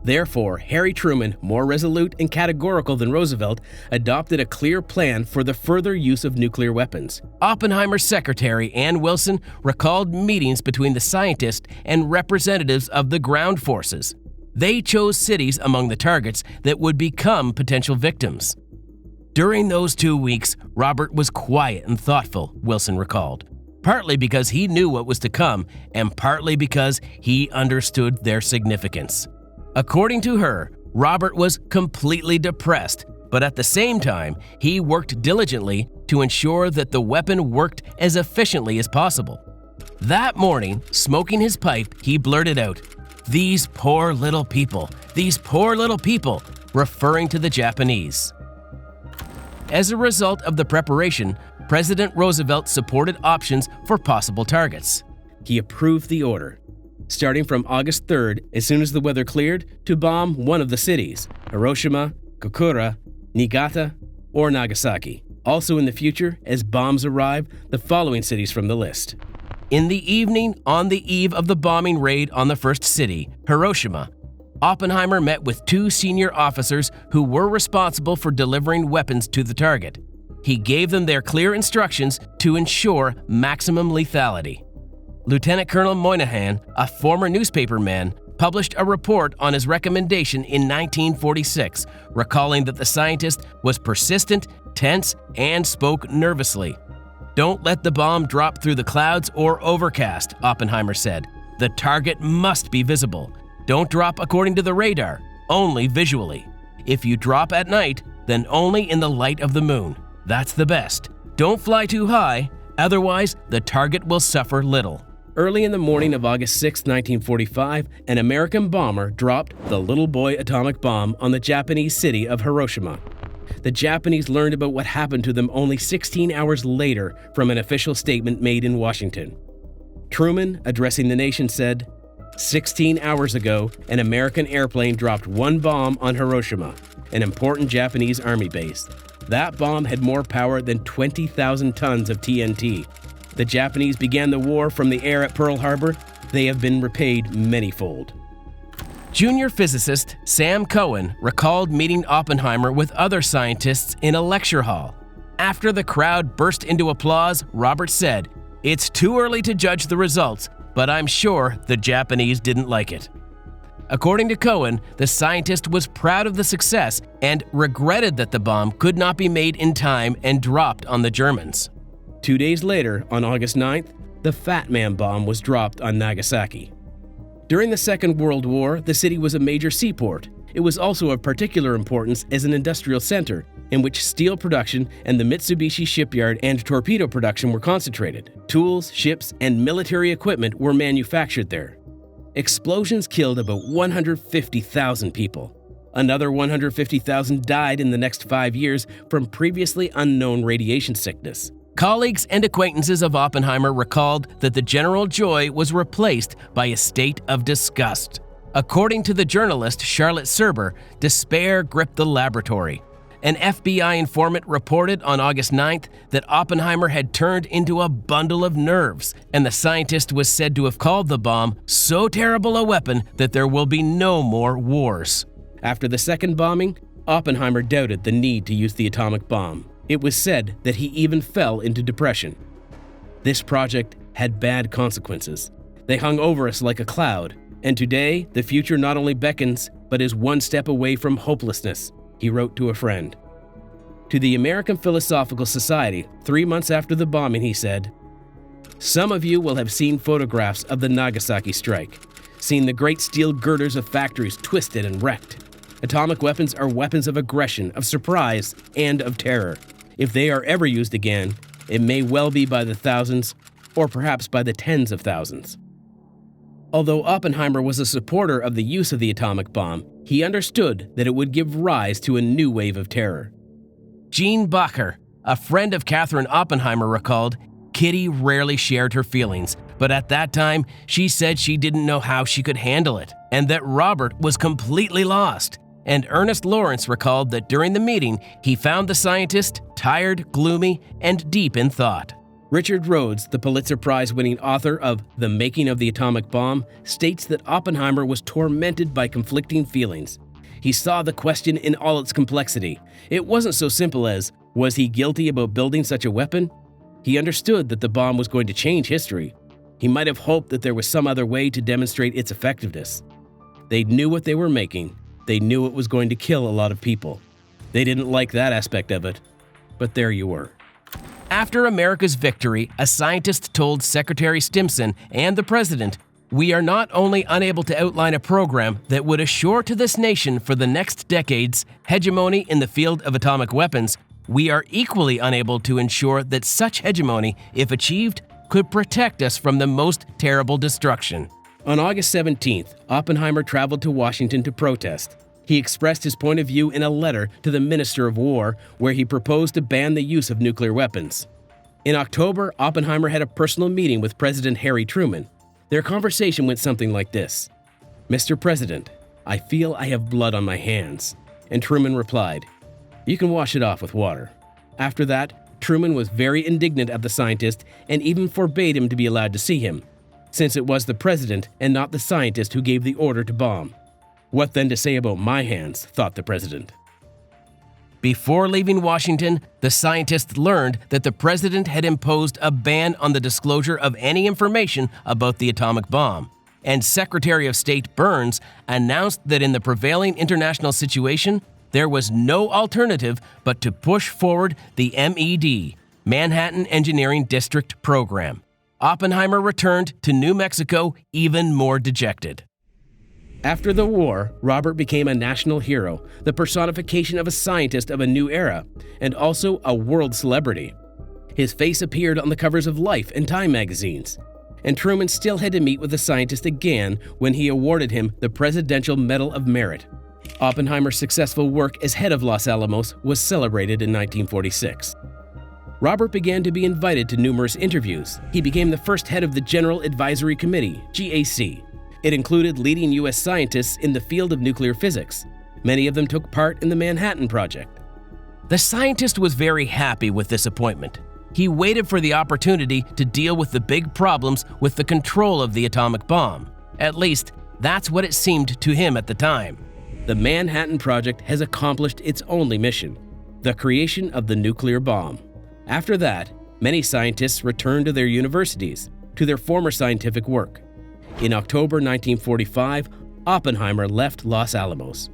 Speaker 1: Therefore, Harry Truman, more resolute and categorical than Roosevelt, adopted a clear plan for the further use of nuclear weapons.
Speaker 2: Oppenheimer's secretary, Ann Wilson, recalled meetings between the scientist and representatives of the ground forces. They chose cities among the targets that would become potential victims. During those 2 weeks, Robert was quiet and thoughtful, Wilson recalled, partly because he knew what was to come and partly because he understood their significance. According to her, Robert was completely depressed, but at the same time, he worked diligently to ensure that the weapon worked as efficiently as possible. That morning, smoking his pipe, he blurted out, "These poor little people, referring to the Japanese. As a result of the preparation, President Roosevelt supported options for possible targets.
Speaker 1: He approved the order, starting from August 3rd, as soon as the weather cleared, to bomb one of the cities, Hiroshima, Kokura, Niigata, or Nagasaki. Also in the future, as bombs arrive, the following cities from the list.
Speaker 2: In the evening, on the eve of the bombing raid on the first city, Hiroshima, Oppenheimer met with two senior officers who were responsible for delivering weapons to the target. He gave them their clear instructions to ensure maximum lethality. Lieutenant Colonel Moynihan, a former newspaperman, published a report on his recommendation in 1946, recalling that the scientist was persistent, tense, and spoke nervously. "Don't let the bomb drop through the clouds or overcast," Oppenheimer said. "The target must be visible. Don't drop according to the radar, only visually. If you drop at night, then only in the light of the moon. That's the best. Don't fly too high, otherwise the target will suffer little."
Speaker 1: Early in the morning of August 6, 1945, an American bomber dropped the Little Boy atomic bomb on the Japanese city of Hiroshima. The Japanese learned about what happened to them only 16 hours later from an official statement made in Washington. Truman, addressing the nation, said, 16 hours ago, an American airplane dropped one bomb on Hiroshima, an important Japanese army base. That bomb had more power than 20,000 tons of TNT. The Japanese began the war from the air at Pearl Harbor. They have been repaid manyfold.
Speaker 2: Junior physicist Sam Cohen recalled meeting Oppenheimer with other scientists in a lecture hall. After the crowd burst into applause, Robert said, "It's too early to judge the results, but I'm sure the Japanese didn't like it." According to Cohen, the scientist was proud of the success and regretted that the bomb could not be made in time and dropped on the Germans.
Speaker 1: 2 days later, on August 9th, the Fat Man bomb was dropped on Nagasaki. During the Second World War, the city was a major seaport. It was also of particular importance as an industrial center in which steel production and the Mitsubishi shipyard and torpedo production were concentrated. Tools, ships, and military equipment were manufactured there. Explosions killed about 150,000 people. Another 150,000 died in the next 5 years from previously unknown radiation sickness.
Speaker 2: Colleagues and acquaintances of Oppenheimer recalled that the general joy was replaced by a state of disgust. According to the journalist Charlotte Serber, despair gripped the laboratory. An FBI informant reported on August 9th that Oppenheimer had turned into a bundle of nerves, and the scientist was said to have called the bomb so terrible a weapon that there will be no more wars.
Speaker 1: After the second bombing, Oppenheimer doubted the need to use the atomic bomb. It was said that he even fell into depression. This project had bad consequences. They hung over us like a cloud, and today the future not only beckons, but is one step away from hopelessness, he wrote to a friend. To the American Philosophical Society, 3 months after the bombing, he said, "Some of you will have seen photographs of the Nagasaki strike, seen the great steel girders of factories twisted and wrecked. Atomic weapons are weapons of aggression, of surprise, and of terror. If they are ever used again, it may well be by the thousands, or perhaps by the tens of thousands." Although Oppenheimer was a supporter of the use of the atomic bomb, he understood that it would give rise to a new wave of terror.
Speaker 2: Jean Bacher, a friend of Catherine Oppenheimer, recalled, "Kitty rarely shared her feelings, but at that time, she said she didn't know how she could handle it, and that Robert was completely lost." And Ernest Lawrence recalled that during the meeting, he found the scientist tired, gloomy, and deep in thought.
Speaker 1: Richard Rhodes, the Pulitzer Prize-winning author of The Making of the Atomic Bomb, states that Oppenheimer was tormented by conflicting feelings. He saw the question in all its complexity. It wasn't so simple as, was he guilty about building such a weapon? He understood that the bomb was going to change history. He might have hoped that there was some other way to demonstrate its effectiveness. They knew what they were making. They knew it was going to kill a lot of people. They didn't like that aspect of it, but there you were.
Speaker 2: After America's victory, a scientist told Secretary Stimson and the president, We are not only unable to outline a program that would assure to this nation for the next decades hegemony in the field of atomic weapons, we are equally unable to ensure that such hegemony, if achieved, could protect us from the most terrible destruction.
Speaker 1: On August 17th, Oppenheimer traveled to Washington to protest. He expressed his point of view in a letter to the Minister of War, where he proposed to ban the use of nuclear weapons. In October, Oppenheimer had a personal meeting with President Harry Truman. Their conversation went something like this: "Mr. President, I feel I have blood on my hands." And Truman replied, "You can wash it off with water." After that, Truman was very indignant at the scientist and even forbade him to be allowed to see him, since it was the president and not the scientist who gave the order to bomb. What then to say about my hands, thought the president.
Speaker 2: Before leaving Washington, the scientist learned that the president had imposed a ban on the disclosure of any information about the atomic bomb, and Secretary of State Burns announced that in the prevailing international situation, there was no alternative but to push forward the MED, Manhattan Engineering District program. Oppenheimer returned to New Mexico even more dejected.
Speaker 1: After the war, Robert became a national hero, the personification of a scientist of a new era, and also a world celebrity. His face appeared on the covers of Life and Time magazines. And Truman still had to meet with the scientist again when he awarded him the Presidential Medal of Merit. Oppenheimer's successful work as head of Los Alamos was celebrated in 1946. Robert began to be invited to numerous interviews. He became the first head of the General Advisory Committee, GAC. It included leading U.S. scientists in the field of nuclear physics. Many of them took part in the Manhattan Project.
Speaker 2: The scientist was very happy with this appointment. He waited for the opportunity to deal with the big problems with the control of the atomic bomb. At least, that's what it seemed to him at the time.
Speaker 1: The Manhattan Project has accomplished its only mission: the creation of the nuclear bomb. After that, many scientists returned to their universities, to their former scientific work. In October 1945, Oppenheimer left Los Alamos.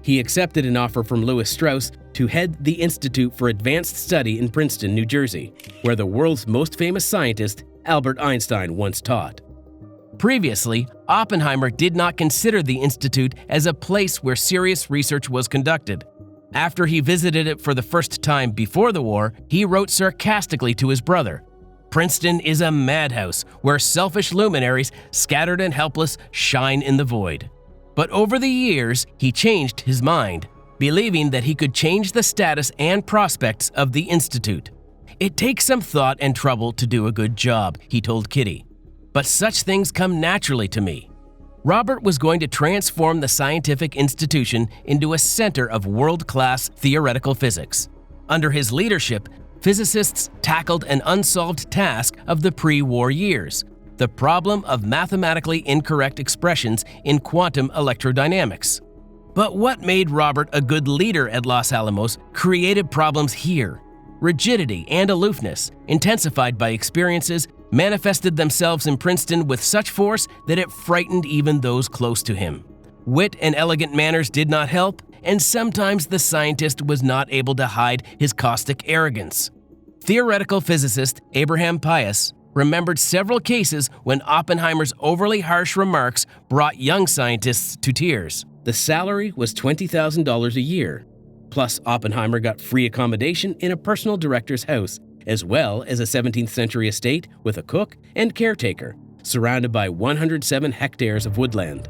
Speaker 1: He accepted an offer from Lewis Strauss to head the Institute for Advanced Study in Princeton, New Jersey, where the world's most famous scientist, Albert Einstein, once taught.
Speaker 2: Previously, Oppenheimer did not consider the institute as a place where serious research was conducted. After he visited it for the first time before the war, he wrote sarcastically to his brother, "Princeton is a madhouse where selfish luminaries, scattered and helpless, shine in the void." But over the years, he changed his mind, believing that he could change the status and prospects of the institute. "It takes some thought and trouble to do a good job," he told Kitty, "but such things come naturally to me." Robert was going to transform the scientific institution into a center of world-class theoretical physics. Under his leadership, physicists tackled an unsolved task of the pre-war years: the problem of mathematically incorrect expressions in quantum electrodynamics. But what made Robert a good leader at Los Alamos created problems here. Rigidity and aloofness, intensified by experiences, manifested themselves in Princeton with such force that it frightened even those close to him. Wit and elegant manners did not help, and sometimes the scientist was not able to hide his caustic arrogance. Theoretical physicist Abraham Pius remembered several cases when Oppenheimer's overly harsh remarks brought young scientists to tears.
Speaker 1: The salary was $20,000 a year. Plus, Oppenheimer got free accommodation in a personal director's house, as well as a 17th century estate with a cook and caretaker, surrounded by 107 hectares of woodland.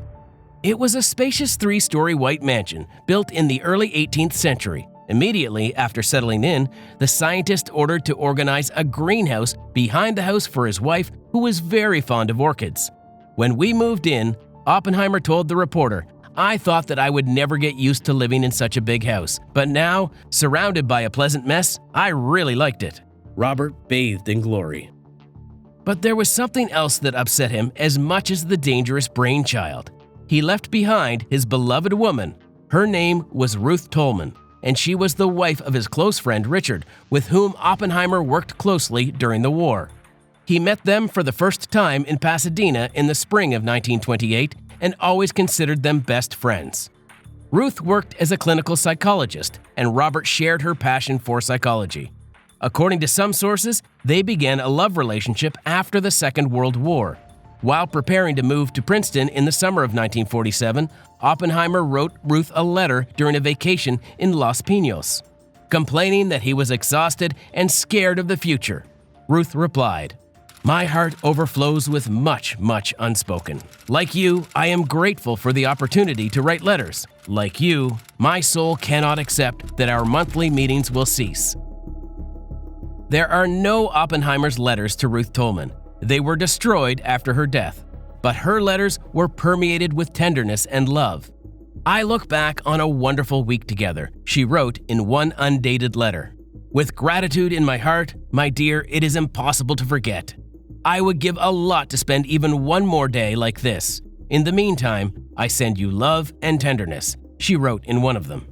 Speaker 2: It was a spacious 3-story white mansion built in the early 18th century. Immediately after settling in, the scientist ordered to organize a greenhouse behind the house for his wife, who was very fond of orchids. When we moved in, Oppenheimer told the reporter, "I thought that I would never get used to living in such a big house, but now, surrounded by a pleasant mess, I really liked it."
Speaker 1: Robert bathed in glory.
Speaker 2: But there was something else that upset him as much as the dangerous brainchild. He left behind his beloved woman. Her name was Ruth Tolman, and she was the wife of his close friend Richard, with whom Oppenheimer worked closely during the war. He met them for the first time in Pasadena in the spring of 1928 and always considered them best friends. Ruth worked as a clinical psychologist, and Robert shared her passion for psychology. According to some sources, they began a love relationship after the Second World War. While preparing to move to Princeton in the summer of 1947, Oppenheimer wrote Ruth a letter during a vacation in Los Pinos, complaining that he was exhausted and scared of the future. Ruth replied, "My heart overflows with much, much unspoken. Like you, I am grateful for the opportunity to write letters. Like you, my soul cannot accept that our monthly meetings will cease." There are no Oppenheimer's letters to Ruth Tolman. They were destroyed after her death, but her letters were permeated with tenderness and love. "I look back on a wonderful week together," she wrote in one undated letter. "With gratitude in my heart, my dear, it is impossible to forget. I would give a lot to spend even one more day like this. In the meantime, I send you love and tenderness," she wrote in one of them.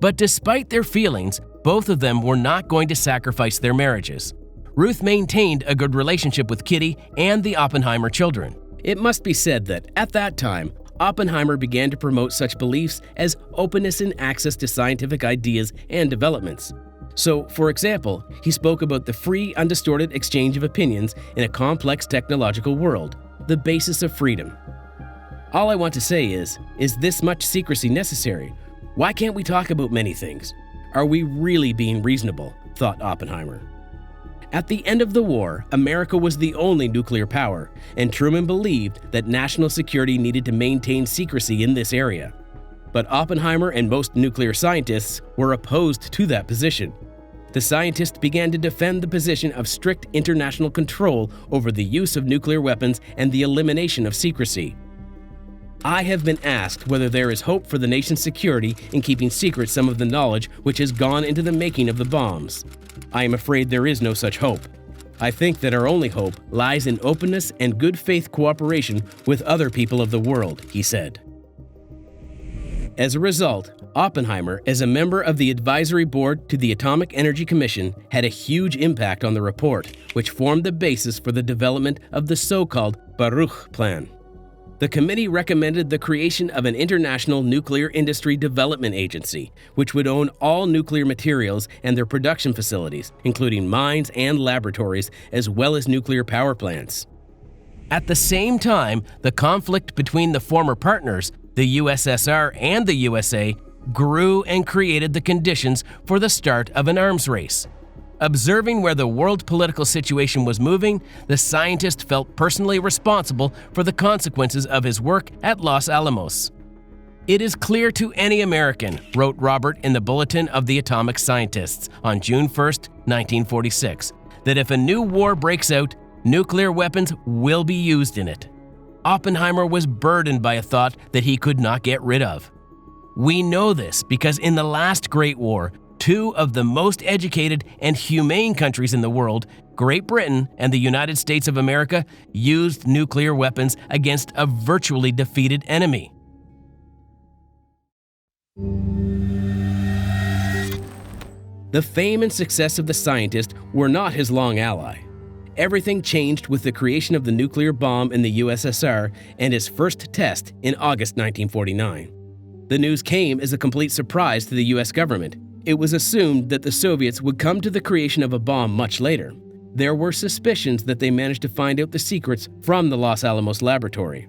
Speaker 2: But despite their feelings, both of them were not going to sacrifice their marriages. Ruth maintained a good relationship with Kitty and the Oppenheimer children.
Speaker 1: It must be said that, at that time, Oppenheimer began to promote such beliefs as openness and access to scientific ideas and developments. So, for example, he spoke about the free, undistorted exchange of opinions in a complex technological world, the basis of freedom. All I want to say is this much secrecy necessary? Why can't we talk about many things? Are we really being reasonable? Thought Oppenheimer. At the end of the war, America was the only nuclear power, and Truman believed that national security needed to maintain secrecy in this area. But Oppenheimer and most nuclear scientists were opposed to that position. The scientists began to defend the position of strict international control over the use of nuclear weapons and the elimination of secrecy. "I have been asked whether there is hope for the nation's security in keeping secret some of the knowledge which has gone into the making of the bombs. I am afraid there is no such hope. I think that our only hope lies in openness and good faith cooperation with other people of the world," he said. As a result, Oppenheimer, as a member of the advisory board to the Atomic Energy Commission, had a huge impact on the report, which formed the basis for the development of the so-called Baruch Plan. The committee recommended the creation of an international nuclear industry development agency, which would own all nuclear materials and their production facilities, including mines and laboratories, as well as nuclear power plants.
Speaker 2: At the same time, the conflict between the former partners, the USSR and the USA, grew and created the conditions for the start of an arms race. Observing where the world political situation was moving, the scientist felt personally responsible for the consequences of his work at Los Alamos. "It is clear to any American," wrote Robert in the Bulletin of the Atomic Scientists on June 1, 1946, "that if a new war breaks out, nuclear weapons will be used in it." Oppenheimer was burdened by a thought that he could not get rid of. We know this because in the last Great War, two of the most educated and humane countries in the world, Great Britain and the United States of America, used nuclear weapons against a virtually defeated enemy.
Speaker 1: The fame and success of the scientist were not his long ally. Everything changed with the creation of the nuclear bomb in the USSR and his first test in August 1949. The news came as a complete surprise to the US government. It was assumed that the Soviets would come to the creation of a bomb much later. There were suspicions that they managed to find out the secrets from the Los Alamos laboratory.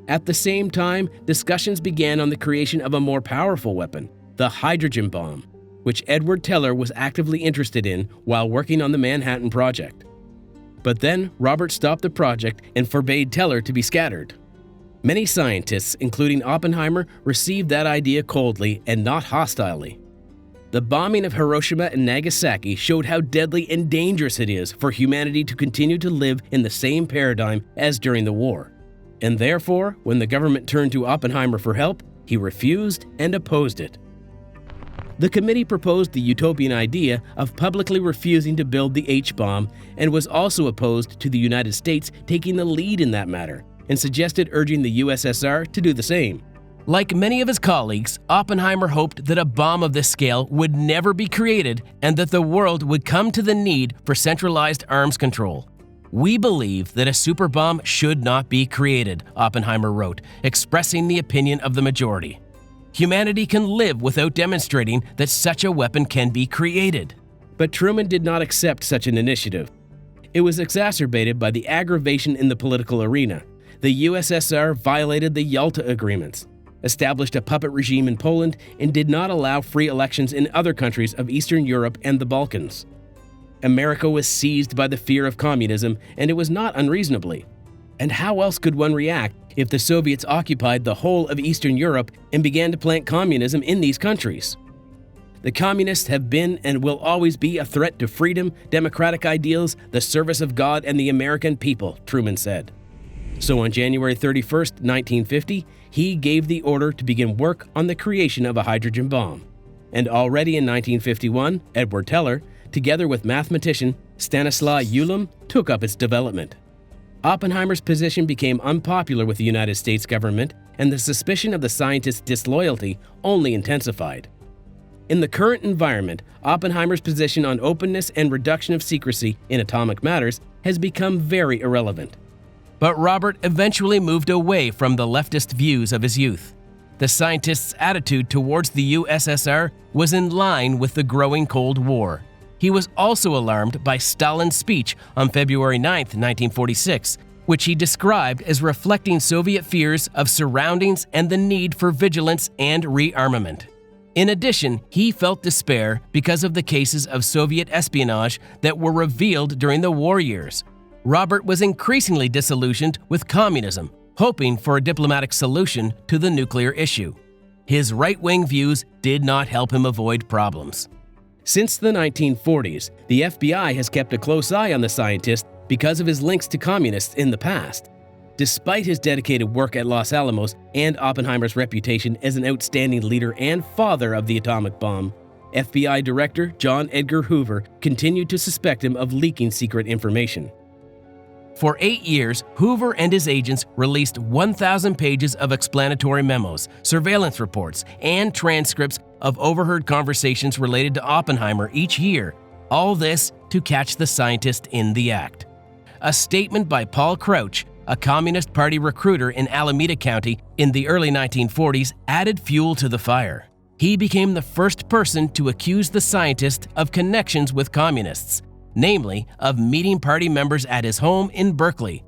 Speaker 1: At the same time, discussions began on the creation of a more powerful weapon, the hydrogen bomb, which Edward Teller was actively interested in while working on the Manhattan Project. But then Robert stopped the project and forbade Teller to be scattered. Many scientists, including Oppenheimer, received that idea coldly and not hostilely. The bombing of Hiroshima and Nagasaki showed how deadly and dangerous it is for humanity to continue to live in the same paradigm as during the war. And therefore, when the government turned to Oppenheimer for help, he refused and opposed it. The committee proposed the utopian idea of publicly refusing to build the H-bomb and was also opposed to the United States taking the lead in that matter and suggested urging the USSR to do the same.
Speaker 2: Like many of his colleagues, Oppenheimer hoped that a bomb of this scale would never be created and that the world would come to the need for centralized arms control. "We believe that a super bomb should not be created," Oppenheimer wrote, expressing the opinion of the majority. "Humanity can live without demonstrating that such a weapon can be created."
Speaker 1: But Truman did not accept such an initiative. It was exacerbated by the aggravation in the political arena. The USSR violated the Yalta Agreements, established a puppet regime in Poland, and did not allow free elections in other countries of Eastern Europe and the Balkans. America was seized by the fear of communism, and it was not unreasonably. And how else could one react if the Soviets occupied the whole of Eastern Europe and began to plant communism in these countries? The communists have been and will always be a threat to freedom, democratic ideals, the service of God, and the American people, Truman said. So on January 31, 1950, he gave the order to begin work on the creation of a hydrogen bomb. And already in 1951, Edward Teller, together with mathematician Stanislaw Ulam, took up its development. Oppenheimer's position became unpopular with the United States government, and the suspicion of the scientist's disloyalty only intensified. In the current environment, Oppenheimer's position on openness and reduction of secrecy in atomic matters has become very irrelevant.
Speaker 2: But Robert eventually moved away from the leftist views of his youth. The scientist's attitude towards the USSR was in line with the growing Cold War. He was also alarmed by Stalin's speech on February 9, 1946, which he described as reflecting Soviet fears of surroundings and the need for vigilance and rearmament. In addition, he felt despair because of the cases of Soviet espionage that were revealed during the war years. Robert was increasingly disillusioned with communism, hoping for a diplomatic solution to the nuclear issue. His right-wing views did not help him avoid problems.
Speaker 1: Since the 1940s, the FBI has kept a close eye on the scientist because of his links to communists in the past. Despite his dedicated work at Los Alamos and Oppenheimer's reputation as an outstanding leader and father of the atomic bomb, FBI Director John Edgar Hoover continued to suspect him of leaking secret information.
Speaker 2: For 8 years, Hoover and his agents released 1,000 pages of explanatory memos, surveillance reports, and transcripts of overheard conversations related to Oppenheimer each year, all this to catch the scientist in the act. A statement by Paul Crouch, a Communist Party recruiter in Alameda County in the early 1940s, added fuel to the fire. He became the first person to accuse the scientist of connections with communists, namely of meeting party members at his home in Berkeley.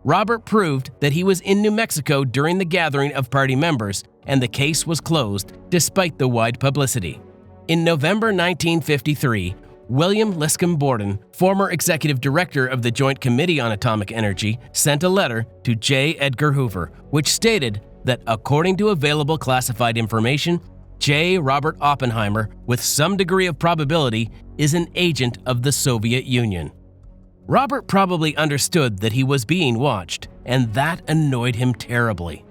Speaker 2: Robert proved that he was in New Mexico during the gathering of party members, and the case was closed despite the wide publicity. In November 1953, William Liscombe Borden, former executive director of the Joint Committee on Atomic Energy, sent a letter to J. Edgar Hoover, which stated that according to available classified information, J. Robert Oppenheimer, with some degree of probability, is an agent of the Soviet Union. Robert probably understood that he was being watched, and that annoyed him terribly.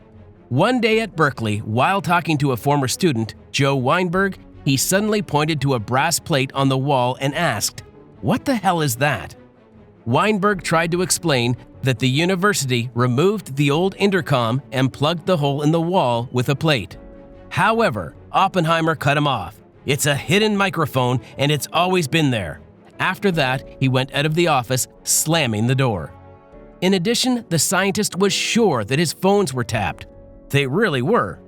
Speaker 2: One day at Berkeley, while talking to a former student, Joe Weinberg, he suddenly pointed to a brass plate on the wall and asked, "What the hell is that?" Weinberg tried to explain that the university removed the old intercom and plugged the hole in the wall with a plate. However, Oppenheimer cut him off. "It's a hidden microphone and it's always been there." After that, he went out of the office, slamming the door. In addition, the scientist was sure that his phones were tapped. They really were.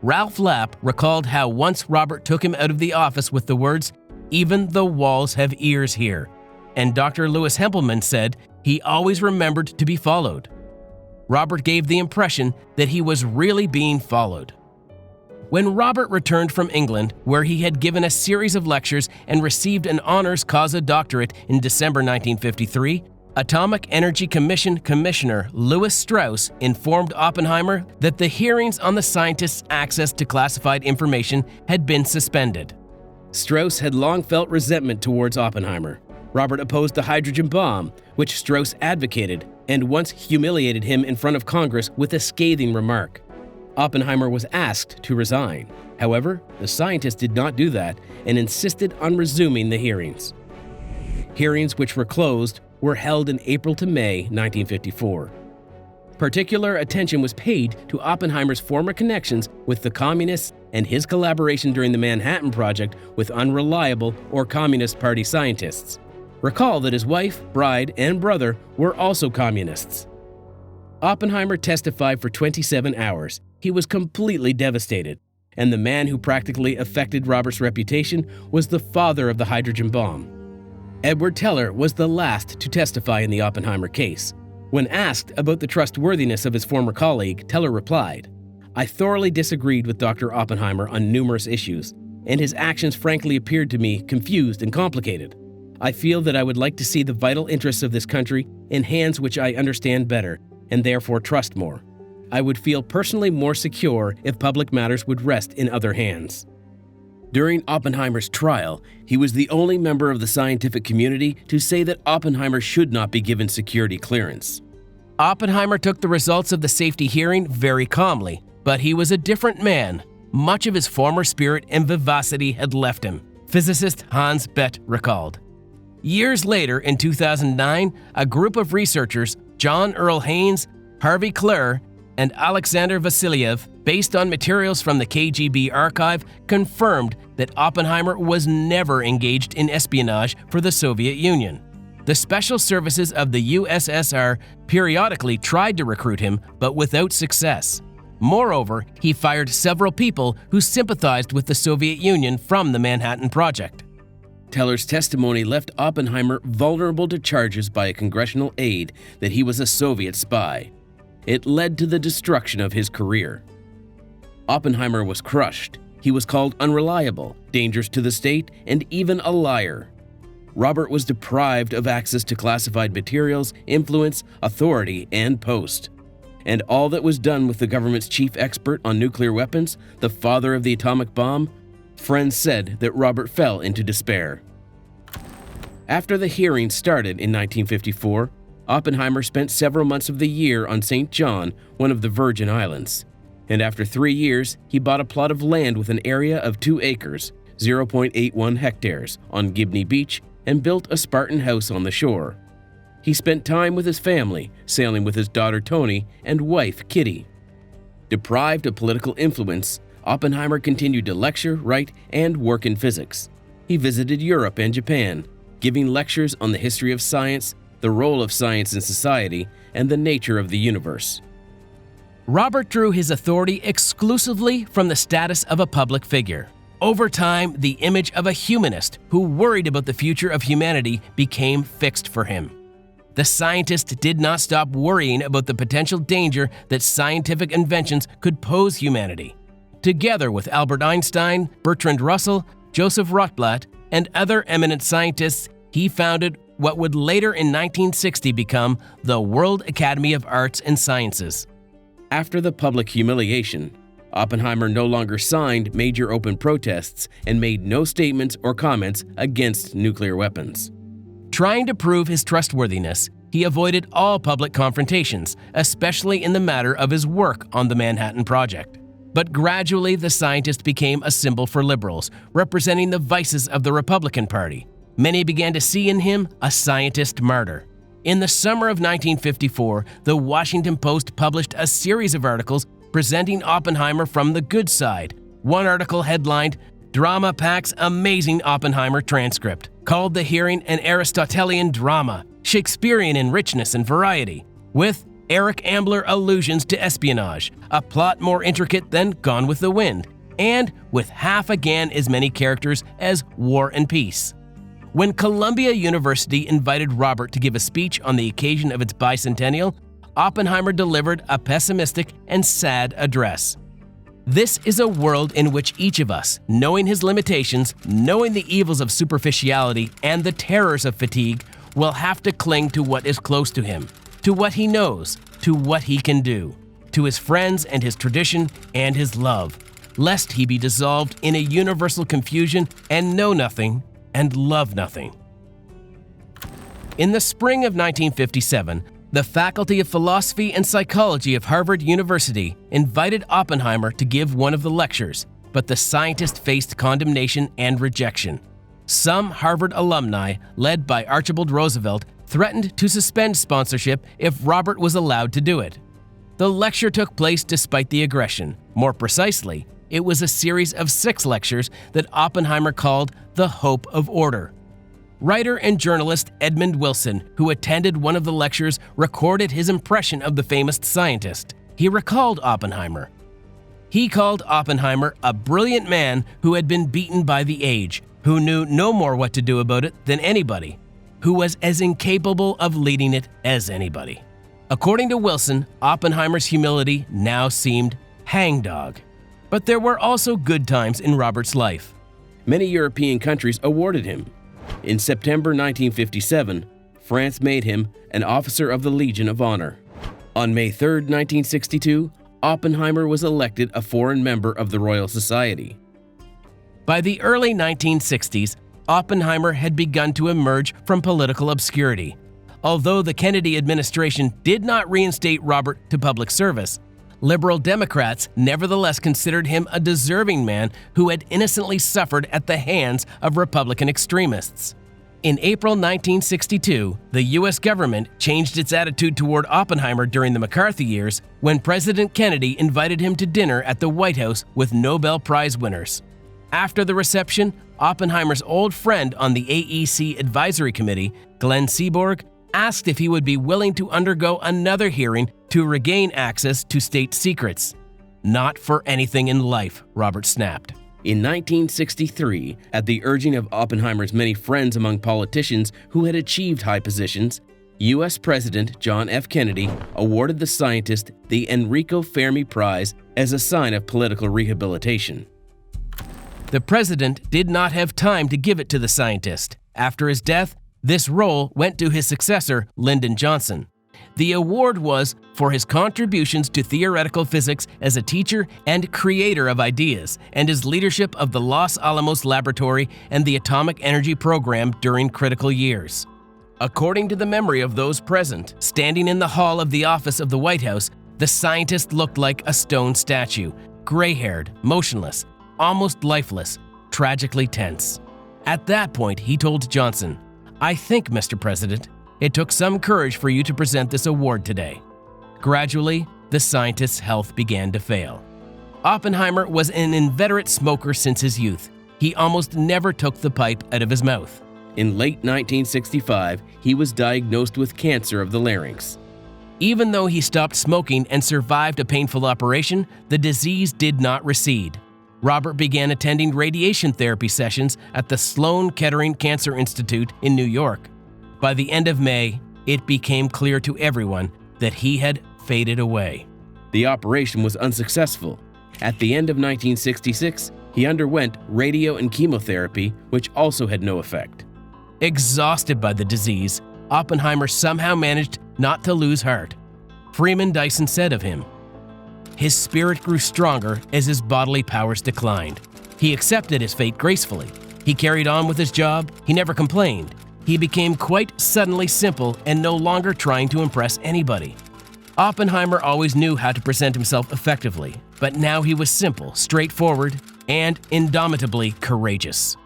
Speaker 2: Ralph Lapp recalled how once Robert took him out of the office with the words, "Even the walls have ears here." And Dr. Louis Hempelman said he always remembered to be followed. Robert gave the impression that he was really being followed. When Robert returned from England, where he had given a series of lectures and received an honours causa doctorate in December 1953, Atomic Energy Commission Commissioner Lewis Strauss informed Oppenheimer that the hearings on the scientist's access to classified information had been suspended.
Speaker 1: Strauss had long felt resentment towards Oppenheimer. Robert opposed the hydrogen bomb, which Strauss advocated, and once humiliated him in front of Congress with a scathing remark. Oppenheimer was asked to resign. However, the scientist did not do that and insisted on resuming the hearings. Hearings which were closed were held in April to May 1954. Particular attention was paid to Oppenheimer's former connections with the communists and his collaboration during the Manhattan Project with unreliable or Communist Party scientists. Recall that his wife, bride, and brother were also communists. Oppenheimer testified for 27 hours. He was completely devastated, and the man who practically affected Robert's reputation was the father of the hydrogen bomb. Edward Teller was the last to testify in the Oppenheimer case. When asked about the trustworthiness of his former colleague, Teller replied, "I thoroughly disagreed with Dr. Oppenheimer on numerous issues, and his actions frankly appeared to me confused and complicated. I feel that I would like to see the vital interests of this country in hands which I understand better, and therefore trust more. I would feel personally more secure if public matters would rest in other hands." During Oppenheimer's trial, he was the only member of the scientific community to say that Oppenheimer should not be given security clearance.
Speaker 2: Oppenheimer took the results of the safety hearing very calmly, but he was a different man. Much of his former spirit and vivacity had left him, physicist Hans Bethe recalled. Years later, in 2009, a group of researchers, John Earl Haynes, Harvey Clare, and Alexander Vasilyev, based on materials from the KGB archive, confirmed that Oppenheimer was never engaged in espionage for the Soviet Union. The special services of the USSR periodically tried to recruit him, but without success. Moreover, he fired several people who sympathized with the Soviet Union from the Manhattan Project.
Speaker 1: Teller's testimony left Oppenheimer vulnerable to charges by a congressional aide that he was a Soviet spy. It led to the destruction of his career. Oppenheimer was crushed. He was called unreliable, dangerous to the state, and even a liar. Robert was deprived of access to classified materials, influence, authority, and post. And all that was done with the government's chief expert on nuclear weapons, the father of the atomic bomb, friends said that Robert fell into despair. After the hearing started in 1954, Oppenheimer spent several months of the year on St. John, one of the Virgin Islands. And after 3 years, he bought a plot of land with an area of 2 acres, 0.81 hectares, on Gibney Beach and built a Spartan house on the shore. He spent time with his family, sailing with his daughter Toni and wife Kitty. Deprived of political influence, Oppenheimer continued to lecture, write, and work in physics. He visited Europe and Japan, giving lectures on the history of science, the role of science in society, and the nature of the universe.
Speaker 2: Robert drew his authority exclusively from the status of a public figure. Over time, the image of a humanist who worried about the future of humanity became fixed for him. The scientist did not stop worrying about the potential danger that scientific inventions could pose humanity. Together with Albert Einstein, Bertrand Russell, Joseph Rotblat, and other eminent scientists, he founded what would later in 1960 become the World Academy of Arts and Sciences.
Speaker 1: After the public humiliation, Oppenheimer no longer signed major open protests and made no statements or comments against nuclear weapons.
Speaker 2: Trying to prove his trustworthiness, he avoided all public confrontations, especially in the matter of his work on the Manhattan Project. But gradually, the scientist became a symbol for liberals, representing the vices of the Republican Party. Many began to see in him a scientist martyr. In the summer of 1954, the Washington Post published a series of articles presenting Oppenheimer from the good side. One article headlined, "Drama Packs Amazing Oppenheimer Transcript," called the hearing an Aristotelian drama, Shakespearean in richness and variety, with Eric Ambler allusions to espionage, a plot more intricate than Gone with the Wind, and with half again as many characters as War and Peace. When Columbia University invited Robert to give a speech on the occasion of its bicentennial, Oppenheimer delivered a pessimistic and sad address. This is a world in which each of us, knowing his limitations, knowing the evils of superficiality and the terrors of fatigue, will have to cling to what is close to him, to what he knows, to what he can do, to his friends and his tradition and his love, lest he be dissolved in a universal confusion and know nothing and love nothing. In the spring of 1957, the Faculty of Philosophy and Psychology of Harvard University invited Oppenheimer to give one of the lectures, but the scientist faced condemnation and rejection. Some Harvard alumni, led by Archibald Roosevelt, threatened to suspend sponsorship if Robert was allowed to do it. The lecture took place despite the aggression. More precisely, it was a series of 6 lectures that Oppenheimer called the Hope of Order. Writer and journalist Edmund Wilson, who attended one of the lectures, recorded his impression of the famous scientist. He recalled Oppenheimer. He called Oppenheimer a brilliant man who had been beaten by the age, who knew no more what to do about it than anybody. who was as incapable of leading it as anybody. According to Wilson, Oppenheimer's humility now seemed hangdog. But there were also good times in Robert's life.
Speaker 1: Many European countries awarded him. In September 1957, France made him an Officer of the Legion of Honor. On May 3, 1962, Oppenheimer was elected a foreign member of the Royal Society.
Speaker 2: By the early 1960s, Oppenheimer had begun to emerge from political obscurity. Although the Kennedy administration did not reinstate Robert to public service, liberal Democrats nevertheless considered him a deserving man who had innocently suffered at the hands of Republican extremists. In April 1962, the U.S. government changed its attitude toward Oppenheimer during the McCarthy years when President Kennedy invited him to dinner at the White House with Nobel Prize winners. After the reception, Oppenheimer's old friend on the AEC Advisory Committee, Glenn Seaborg, asked if he would be willing to undergo another hearing to regain access to state secrets. "Not for anything in life," Robert snapped.
Speaker 1: In 1963, at the urging of Oppenheimer's many friends among politicians who had achieved high positions, U.S. President John F. Kennedy awarded the scientist the Enrico Fermi Prize as a sign of political rehabilitation.
Speaker 2: The president did not have time to give it to the scientist. After his death, this role went to his successor, Lyndon Johnson. The award was for his contributions to theoretical physics as a teacher and creator of ideas, and his leadership of the Los Alamos Laboratory and the atomic energy program during critical years. According to the memory of those present, standing in the hall of the office of the White House, the scientist looked like a stone statue, gray-haired, motionless, almost lifeless, tragically tense. At that point, he told Johnson, "I think, Mr. President, it took some courage for you to present this award today." Gradually, the scientist's health began to fail. Oppenheimer was an inveterate smoker since his youth. He almost never took the pipe out of his mouth.
Speaker 1: In late 1965, he was diagnosed with cancer of the larynx.
Speaker 2: Even though he stopped smoking and survived a painful operation, the disease did not recede. Robert began attending radiation therapy sessions at the Sloan Kettering Cancer Institute in New York. By the end of May, it became clear to everyone that he had faded away.
Speaker 1: The operation was unsuccessful. At the end of 1966, he underwent radio and chemotherapy, which also had no effect.
Speaker 2: Exhausted by the disease, Oppenheimer somehow managed not to lose heart. Freeman Dyson said of him, "His spirit grew stronger as his bodily powers declined. He accepted his fate gracefully. He carried on with his job. He never complained. He became quite suddenly simple and no longer trying to impress anybody." Oppenheimer always knew how to present himself effectively, but now he was simple, straightforward, and indomitably courageous.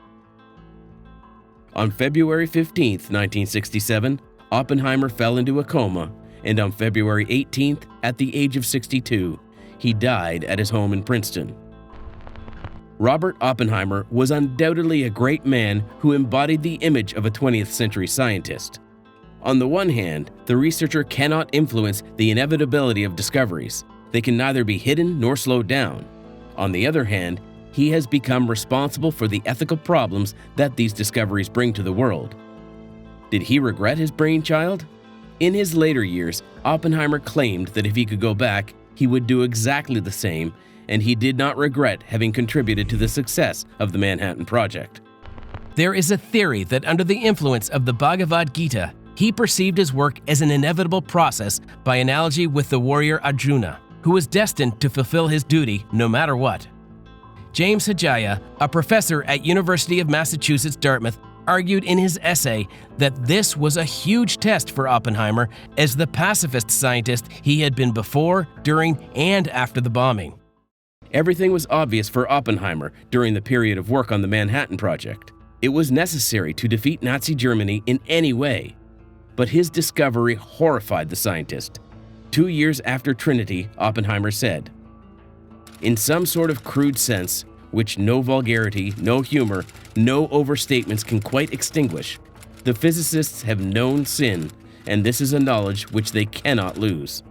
Speaker 1: On February 15, 1967, Oppenheimer fell into a coma, and on February 18th, at the age of 62, he died at his home in Princeton. Robert Oppenheimer was undoubtedly a great man who embodied the image of a 20th century scientist. On the one hand, the researcher cannot influence the inevitability of discoveries. They can neither be hidden nor slowed down. On the other hand, he has become responsible for the ethical problems that these discoveries bring to the world. Did he regret his brainchild? In his later years, Oppenheimer claimed that if he could go back, he would do exactly the same, and he did not regret having contributed to the success of the Manhattan Project.
Speaker 2: There is a theory that under the influence of the Bhagavad Gita, he perceived his work as an inevitable process by analogy with the warrior Arjuna, who was destined to fulfill his duty no matter what. James Hajaya, a professor at University of Massachusetts Dartmouth, argued in his essay that this was a huge test for Oppenheimer as the pacifist scientist he had been before, during, and after the bombing.
Speaker 1: Everything was obvious for Oppenheimer during the period of work on the Manhattan Project. It was necessary to defeat Nazi Germany in any way. But his discovery horrified the scientist. 2 years after Trinity, Oppenheimer said, "In some sort of crude sense, which no vulgarity, no humor, no overstatements can quite extinguish, the physicists have known sin, and this is a knowledge which they cannot lose."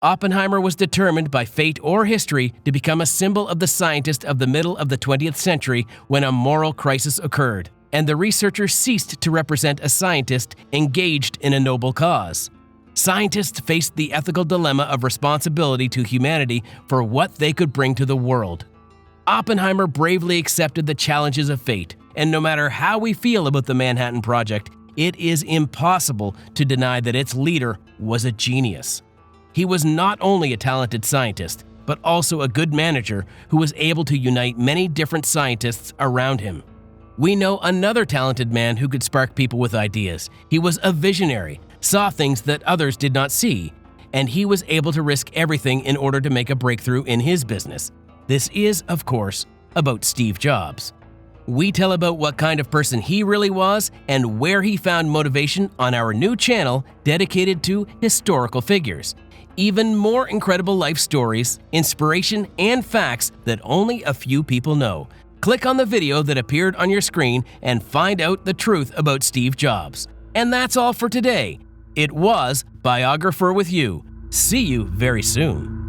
Speaker 2: Oppenheimer was determined by fate or history to become a symbol of the scientist of the middle of the 20th century when a moral crisis occurred. and the researcher ceased to represent a scientist engaged in a noble cause. Scientists faced the ethical dilemma of responsibility to humanity for what they could bring to the world. Oppenheimer bravely accepted the challenges of fate, and no matter how we feel about the Manhattan Project, it is impossible to deny that its leader was a genius. He was not only a talented scientist, but also a good manager who was able to unite many different scientists around him. We know another talented man who could spark people with ideas. He was a visionary, saw things that others did not see, and he was able to risk everything in order to make a breakthrough in his business. This is, of course, about Steve Jobs. We tell about what kind of person he really was and where he found motivation on our new channel dedicated to historical figures. Even more incredible life stories, inspiration, and facts that only a few people know. Click on the video that appeared on your screen and find out the truth about Steve Jobs. And that's all for today. It was Biographer with you. See you very soon.